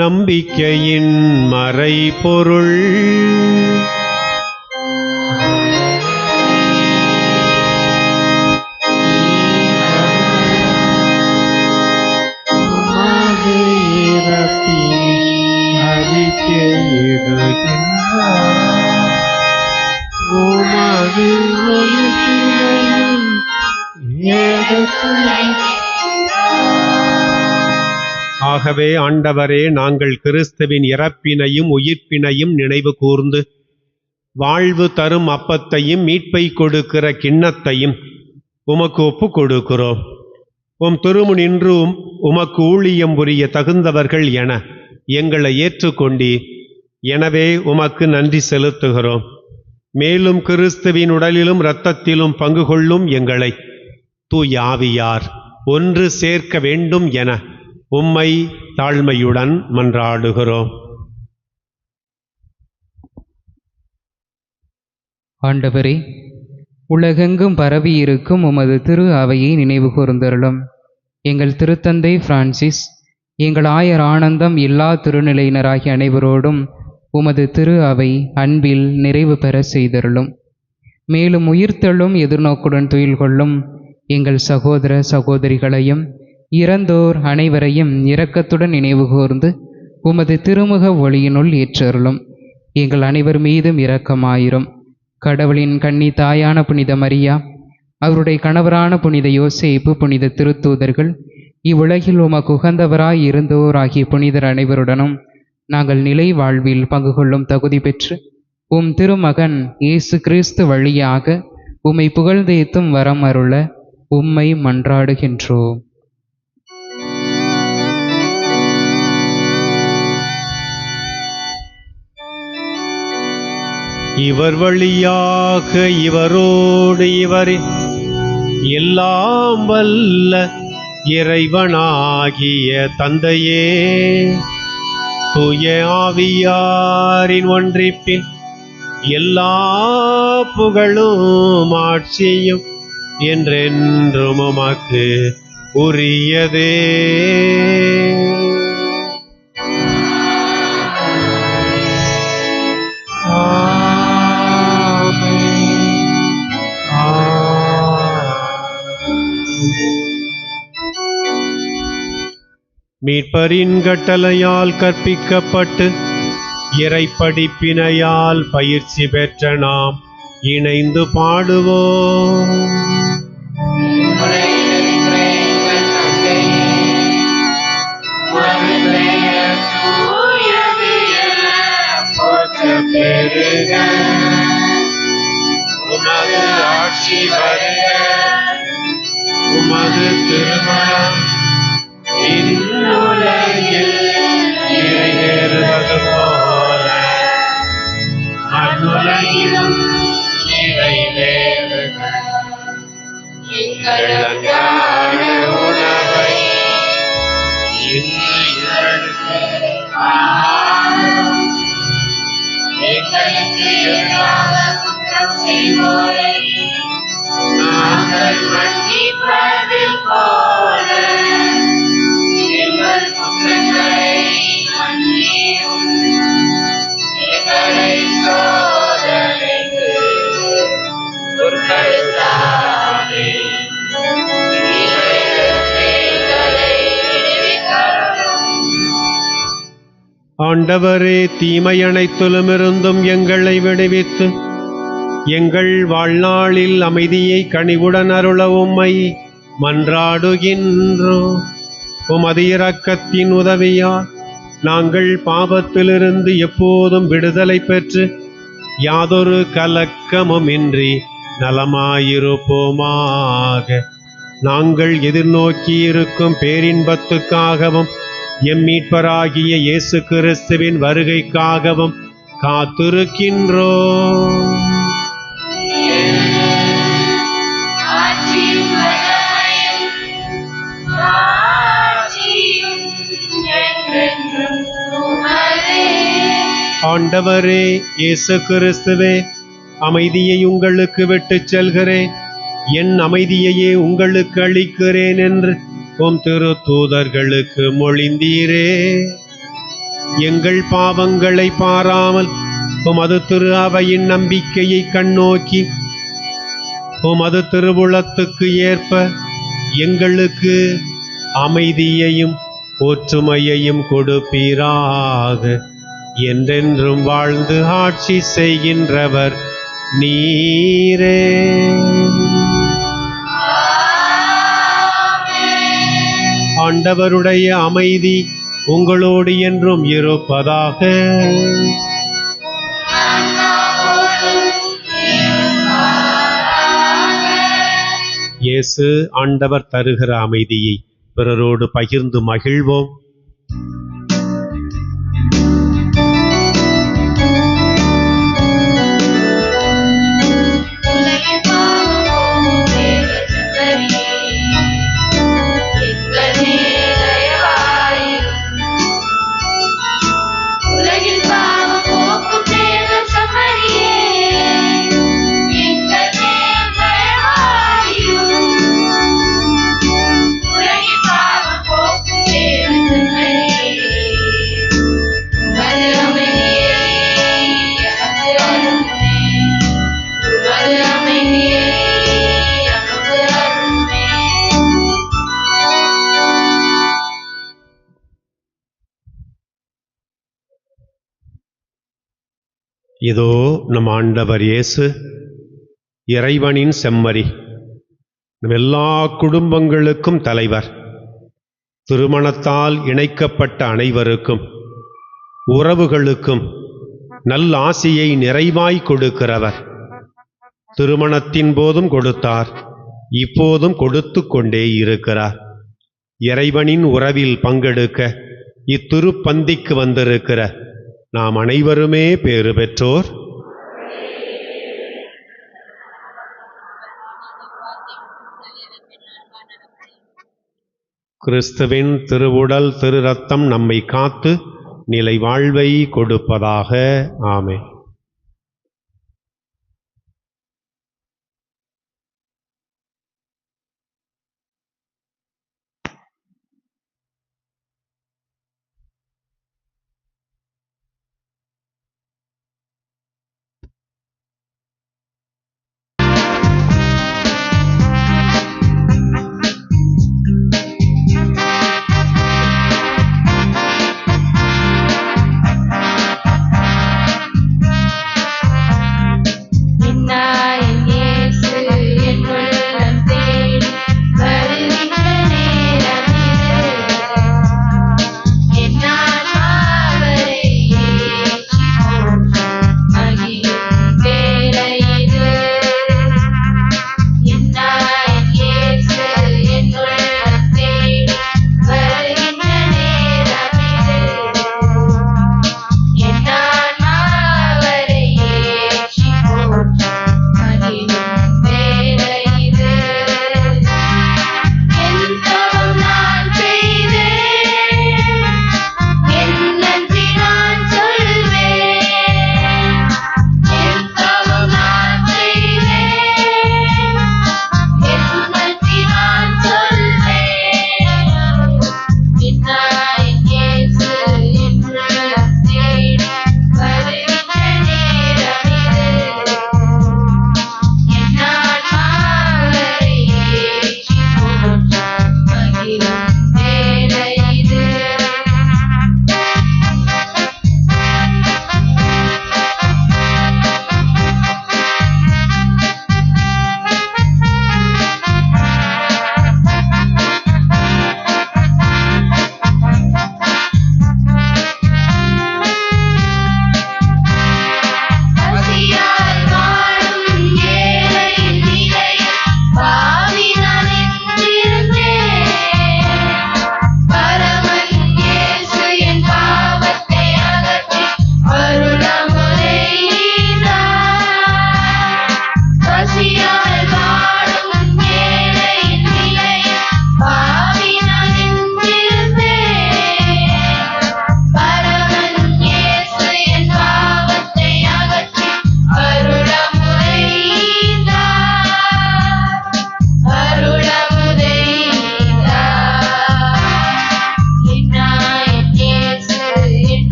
நம்பிக்கையின் மறைபொருள். ஆகவே ஆண்டவரே, நாங்கள் கிறிஸ்துவின் இறப்பினையும் உயிர்ப்பினையும் நினைவு கூர்ந்து வாழ்வு தரும் அப்பத்தையும் மீட்பை கொடுக்கிற கிண்ணத்தையும் உமக்கு ஒப்புக் கொடுக்கிறோம். உம் திருமுனின்று உமக்கு ஊழியம் புரிய தகுந்தவர்கள் என எங்களை ஏற்றுக்கொண்டீர். எனவே உமக்கு நன்றி செலுத்துகிறோம். மேலும் கிறிஸ்துவின் உடலிலும் இரத்தத்திலும் பங்கு கொள்ளும் எங்களை தூய ஆவியார் ஒன்று சேர்க்க வேண்டும் என உம்மை தாழ்மையுடன் மன்றாடுகிறோம். ஆண்டவரே, உலகெங்கும் பரவியிருக்கும் உமது திரு அவையை நினைவு கூர்ந்தருளும். எங்கள் திருத்தந்தை பிரான்சிஸ், எங்கள் ஆயர் ஆனந்தம் எல்லா திருநிலையினராகிய அனைவரோடும் உமது திரு அவை அன்பில் நிறைவு பெற செய்தருளும். மேலும் உயிர்த்தெழும் எதிர்நோக்குடன் துயில் கொள்ளும் எங்கள் சகோதர சகோதரிகளையும் இறந்தோர் அனைவரையும் இரக்கத்துடன் நினைவு கூர்ந்து உமது திருமுக ஒளியினுள் ஏற்றருளும். எங்கள் அனைவர் மீதும் இரக்கமாயிரும். கடவுளின் கன்னி தாயான புனித மரியா, அவருடைய கணவரான புனித யோசேப்பு, புனித திருத்தூதர்கள், இவ்வுலகில் உமக்கு உகந்தவராய் இருந்தோர் ஆகிய புனிதர் அனைவருடனும் நாங்கள் நிலை வாழ்வில் பங்கு கொள்ளும் தகுதி பெற்று உம் திருமகன் இயேசு கிறிஸ்து வழியாக உம்மை புகழ்ந்தேத்தும் வரம் அருள உம்மை மன்றாடுகின்றோம். இவர் வழியாக இவரோடு இவரின் எல்லாம் வல்ல இறைவனாகிய தந்தையே, தூய ஆவியாரின் ஒன்றிப்பில் எல்லா புகழும் ஆட்சியும் என்றென்றும் உமக்கு உரியதே. மீட்பரின் கட்டளையால் கற்பிக்கப்பட்டு இறைப்படிப்பினையால் பயிற்சி பெற்ற நாம் இணைந்து பாடுவோம். உமது ஆட்சி வருக, உமது திருமணம் இந்நுலகில் நிறைவேறுவது போல அந்நுலகிலும் நிறைவேறுக. எங்களுக்கான உணவை இன்று எங்களுக்கு தாரும். எங்களுக்கு எதிராக குற்றம் செய்வோரை நாங்கள் மன்னிப்பது போல எங்கள் குற்றங்களை மன்னியும். எங்களை சோதனைக்கு உட்படுத்தாதேயும், எங்களை விடுவித்தருளும். ஆண்டவரே, தீமை அனைத்திலுமிருந்தும் எங்களை விடுவித்து எங்கள் வாழ்நாளில் அமைதியை கனிவுடன் அருள உம்மை மன்றாடுகின்றோம். உமது இரக்கத்தின் உதவியால் நாங்கள் பாவத்திலிருந்து எப்போதும் விடுதலை பெற்று யாதொரு கலக்கமுமின்றி நலமாயிருப்போமாக. நாங்கள் எதிர்நோக்கியிருக்கும் பேரின்பத்துக்காகவும் எம் மீட்பராகிய இயேசு கிறிஸ்துவின் வருகைக்காகவும் காத்திருக்கின்றோம். ஆண்டவரே இயேசு கிறிஸ்துவே, அமைதியை உங்களுக்கு விட்டுச் செல்கிறேன், என் அமைதியையே உங்களுக்கு அளிக்கிறேன் என்று உம் திரு தூதர்களுக்கு மொழிந்தீரே. எங்கள் பாவங்களை பாராமல் உமது திரு அவையின் நம்பிக்கையை கண்ணோக்கி உமது திருவுளத்துக்கு ஏற்ப எங்களுக்கு அமைதியையும் ஒற்றுமையையும் கொடுப்பீராக. என்றென்றும் வாழ்ந்து ஆட்சி செய்கின்றவர் நீரே. ஆண்டவருடைய அமைதி உங்களோடு என்றும் இருப்பதாக. இயேசு ஆண்டவர் தருகிற அமைதியை பிறரோடு பகிர்ந்து மகிழ்வோம். இதோ நம் ஆண்டவர் இயேசு இறைவனின் செம்மறி, எல்லா குடும்பங்களுக்கும் தலைவர், திருமணத்தால் இணைக்கப்பட்ட அனைவருக்கும் உறவுகளுக்கும் நல்லாசியை நிறைவாய் கொடுக்கிறவர். திருமணத்தின் போதும் கொடுத்தார், இப்போதும் கொடுத்து கொண்டே இருக்கிறார். இறைவனின் உறவில் பங்கெடுக்க இத்திருப்பந்திக்கு வந்திருக்கிற நாம் அனைவருமே பேறு பெற்றோர். கிறிஸ்துவின் திருவுடல் திரு ரத்தம் நம்மை காத்து நிலை வாழ்வை கொடுப்பதாக. ஆமென்.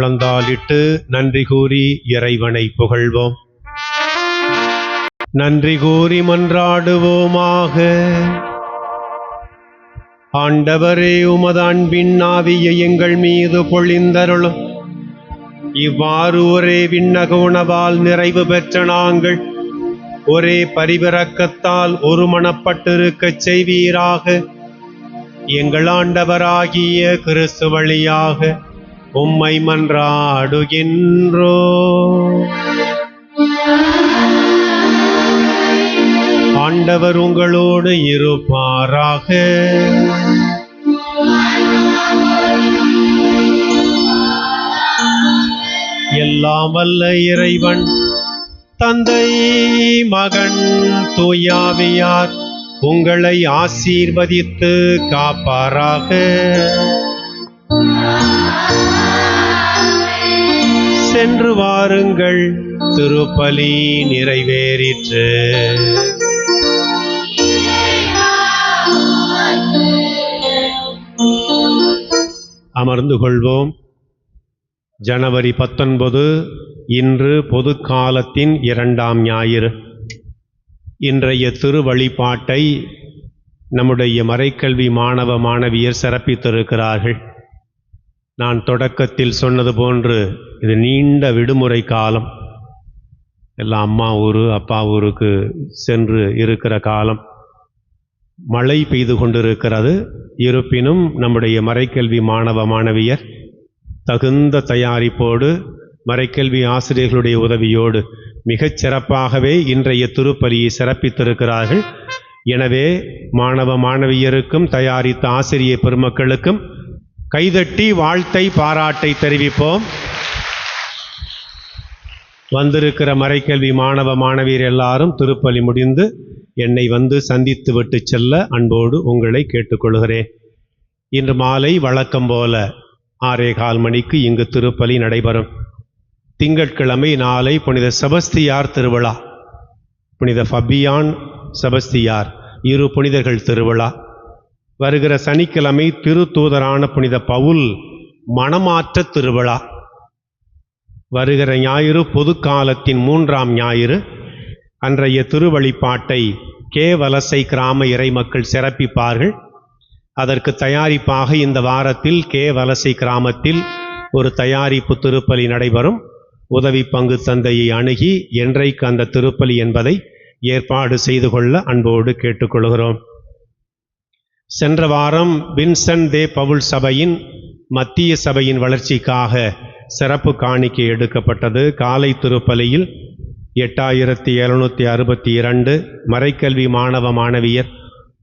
முழந்தாளிட்டு நன்றி கூறி இறைவனை புகழ்வோம். நன்றி கூறி மன்றாடுவோமாக. ஆண்டவரே, உமது அன்பின் ஆவியை எங்கள் மீது பொழிந்தருளும். இவ்வாறு ஒரே விண்ணக உணவால் நிறைவு பெற்ற நாங்கள் ஒரே பரிவிரக்கத்தால் ஒருமனப்பட்டிருக்கச் செய்வீராக. எங்கள் ஆண்டவராகிய கிறிஸ்து வழியாக உம்மை மன்றாடுகின்றோம். ஆண்டவர் உங்களோடு இருப்பாராக. எல்லாம் வல்ல இறைவன் தந்தை, மகன், தூயாவியார் உங்களை ஆசீர்வதித்து காப்பாராக. சென்று வாருங்கள், திருப்பலி நிறைவேறிற்று. அமர்ந்து கொள்வோம். ஜனவரி 19 இன்று பொது காலத்தின் 2ஆம் ஞாயிறு. இன்றைய திருவழிபாட்டை நம்முடைய மறைக்கல்வி மாணவ மாணவியர் சிறப்பித்திருக்கிறார்கள். நான் தொடக்கத்தில் சொன்னது போன்று இது நீண்ட விடுமுறை காலம். எல்லாம் அம்மா ஊர் அப்பா ஊருக்கு சென்று இருக்கிற காலம். மழை பெய்து கொண்டிருக்கிறது. இருப்பினும் நம்முடைய மறைக்கல்வி மாணவ மாணவியர் தகுந்த தயாரிப்போடு மறைக்கல்வி ஆசிரியர்களுடைய உதவியோடு மிகச் சிறப்பாகவே இன்றைய திருப்பலியை சிறப்பித்திருக்கிறார்கள். எனவே மாணவ மாணவியருக்கும் தயாரித்த ஆசிரிய பெருமக்களுக்கும் கைதட்டி வாழ்த்தை பாராட்டை தெரிவிப்போம். வந்திருக்கிற மறைக்கல்வி மாணவ மாணவியர் எல்லாரும் திருப்பலி முடிந்து என்னை வந்து சந்தித்து விட்டு செல்ல அன்போடு உங்களை கேட்டுக்கொள்கிறேன். இன்று மாலை வழக்கம் போல 6:15 மணிக்கு இங்கு திருப்பலி நடைபெறும். திங்கட்கிழமை நாளை புனித செபஸ்தியார் திருவிழா. புனித ஃபபியான், செபஸ்தியார் இரு புனிதர்கள் திருவிழா. வருகிற சனிக்கிழமை திருத்தூதரான புனித பவுல் மணமாற்ற திருவிழா. வருகிற ஞாயிறு பொது காலத்தின் 3ஆம் ஞாயிறு. அன்றைய திருவழிபாட்டை வலசை கிராம இறைமக்கள் சிறப்பிப்பார்கள். அதற்கு தயாரிப்பாக இந்த வாரத்தில் வலசை கிராமத்தில் ஒரு தயாரிப்பு திருப்பலி நடைபெறும். உதவி பங்கு தந்தையை அணுகி என்றைக்கு அந்த திருப்பலி என்பதை ஏற்பாடு செய்து கொள்ள அன்போடு கேட்டுக்கொள்கிறோம். சென்ற வாரம் வின்சென்ட் தே பவுல் சபையின் மத்திய சபையின் வளர்ச்சிக்காக சிறப்பு காணிக்கை எடுக்கப்பட்டது. காலை திருப்பலியில் 8762 மறைக்கல்வி மாணவ மாணவியர்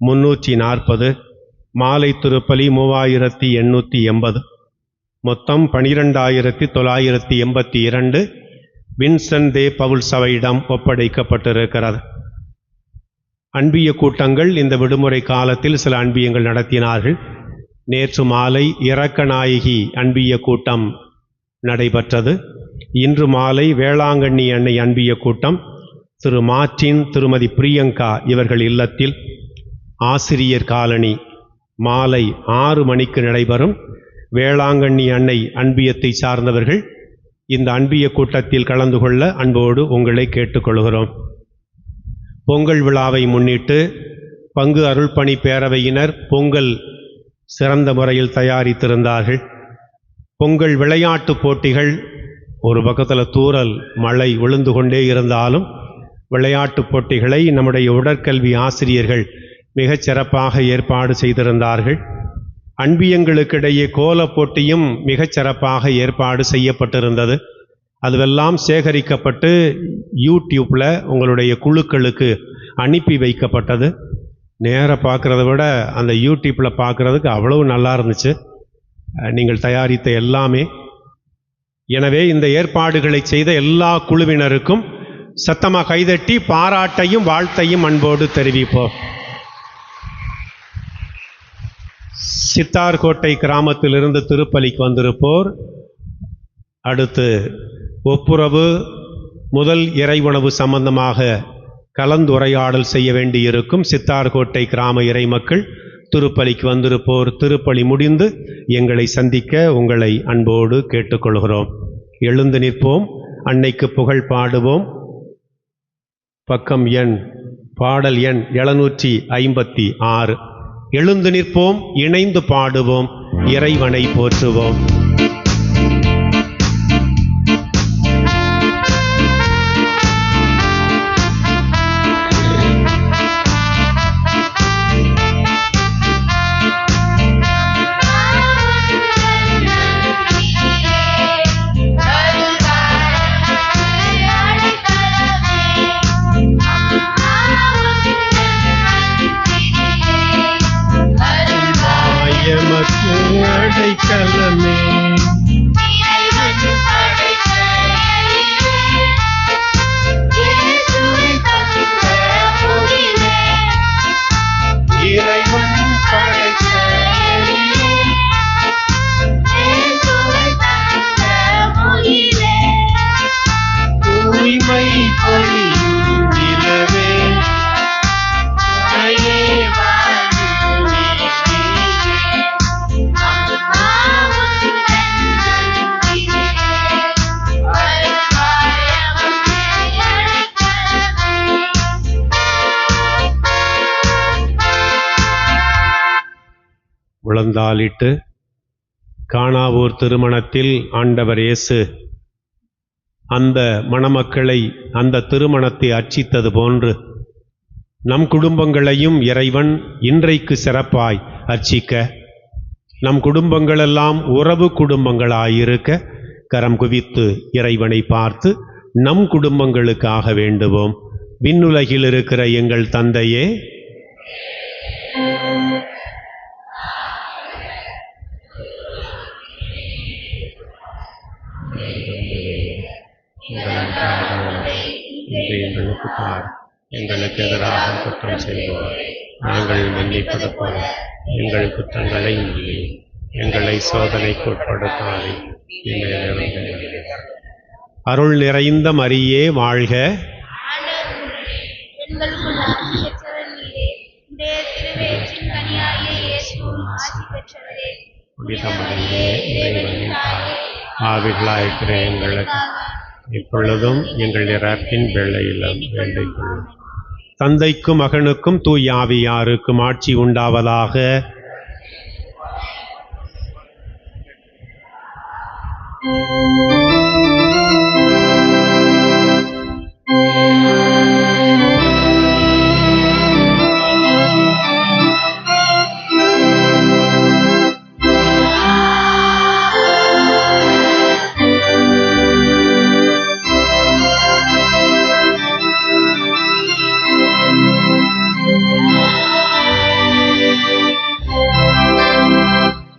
340, மாலை திருப்பலி 3880, மொத்தம் 12982 வின்சென்ட் தே பவுல் சபையிடம் ஒப்படைக்கப்பட்டிருக்கிறது. அன்பிய கூட்டங்கள் இந்த விடுமுறை காலத்தில் சில அன்பியங்கள் நடத்தினார்கள். நேற்று மாலை இரக்கநாயகி அன்பிய கூட்டம் நடைபெற்றது. இன்று மாலை வேளாங்கண்ணி அன்னை அன்பிய கூட்டம் திரு மார்ட்டின், திருமதி பிரியங்கா இவர்கள் இல்லத்தில் ஆசிரியர் காலனி மாலை 6 மணிக்கு நடைபெறும். வேளாங்கண்ணி அன்னை அன்பியத்தை சார்ந்தவர்கள் இந்த அன்பிய கூட்டத்தில் கலந்து கொள்ள அன்போடு உங்களை கேட்டுக்கொள்கிறோம். பொங்கல் விழாவை முன்னிட்டு பங்கு அருள்பணி பேரவையினர் பொங்கல் சிறந்த முறையில் தயாரித்திருந்தார்கள். பொங்கல் விளையாட்டு போட்டிகள், ஒரு பக்கத்தில் தூறல் மழை விழுந்து கொண்டே இருந்தாலும் விளையாட்டு போட்டிகளை நம்முடைய உடற்கல்வி ஆசிரியர்கள் மிகச் சிறப்பாக ஏற்பாடு செய்திருந்தார்கள். அன்பியங்களுக்கிடையே கோல போட்டியும் மிகச் சிறப்பாக ஏற்பாடு செய்யப்பட்டிருந்தது. அதுவெல்லாம் சேகரிக்கப்பட்டு யூடியூப்பில் உங்களுடைய குழுக்களுக்கு அனுப்பி வைக்கப்பட்டது. நேராக பார்க்குறத விட அந்த யூடியூப்பில் பார்க்குறதுக்கு அவ்வளவு நல்லா இருந்துச்சு நீங்கள் தயாரித்த எல்லாமே. எனவே இந்த ஏற்பாடுகளை செய்த எல்லா குழுவினருக்கும் சத்தமாக கைதட்டி பாராட்டையும் வாழ்த்தையும் அன்போடு தெரிவிப்போம். சித்தார்கோட்டை கிராமத்திலிருந்து திருப்பலிக்கு வந்திருப்போர் அடுத்து ஒப்புரவு முதல் இறை உணவு சம்பந்தமாக கலந்துரையாடல் செய்ய வேண்டியிருக்கும். சித்தார்கோட்டை கிராம இறை மக்கள் திருப்பலிக்கு வந்திருப்போர் திருப்பலி முடிந்து எங்களை சந்திக்க உங்களை அன்போடு கேட்டுக்கொள்கிறோம். எழுந்து நிற்போம், அன்னைக்கு புகழ் பாடுவோம். பாடல் எண் 756. எழுந்து நிற்போம், இணைந்து பாடுவோம், இறைவனை போற்றுவோம். அடைக்கலமே இறைவன் படைத்த தூய்மை பொழியும் நிலவே முழந்தாளிட்டு கானாவூர் திருமணத்தில் ஆண்டவர் இயேசு அந்த மணமக்களை அந்த திருமணத்தை அர்ச்சித்தது போன்று நம் குடும்பங்களையும் இறைவன் இன்றைக்கு சிறப்பாய் அர்ச்சிக்க, நம் குடும்பங்களெல்லாம் உறவு குடும்பங்களாயிருக்க கரம் குவித்து இறைவனை பார்த்து நம் குடும்பங்களுக்காக வேண்டுவோம். விண்ணுலகில் இருக்கிற எங்கள் தந்தையே, எங்களுக்கு தார், எங்களுக்கு எதிராக குற்றம் செய்வோம் நாங்கள் மன்னிப்பது போல எங்கள் குற்றங்களை எங்களை சோதனைக்கு உட்படுத்தாதே. அருள் நிறைந்த மரியே வாழ்க. ஆவிகளாயிருக்கிற எங்களுக்கு இப்பொழுதும் எங்கள் இறப்பின் வேளையிலும் வேண்டிக் கொள்ளும். தந்தைக்கும் மகனுக்கும் தூய ஆவியாருக்கும் ஆட்சி உண்டாவதாக.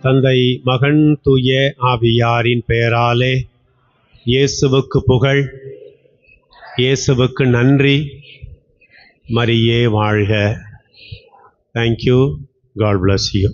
தந்தை மகன் தூய ஆவியாரின் பெயராலே இயேசுவுக்கு புகழ், இயேசுவுக்கு நன்றி. மரியே வாழ்க. தேங்க்யூ. God bless you.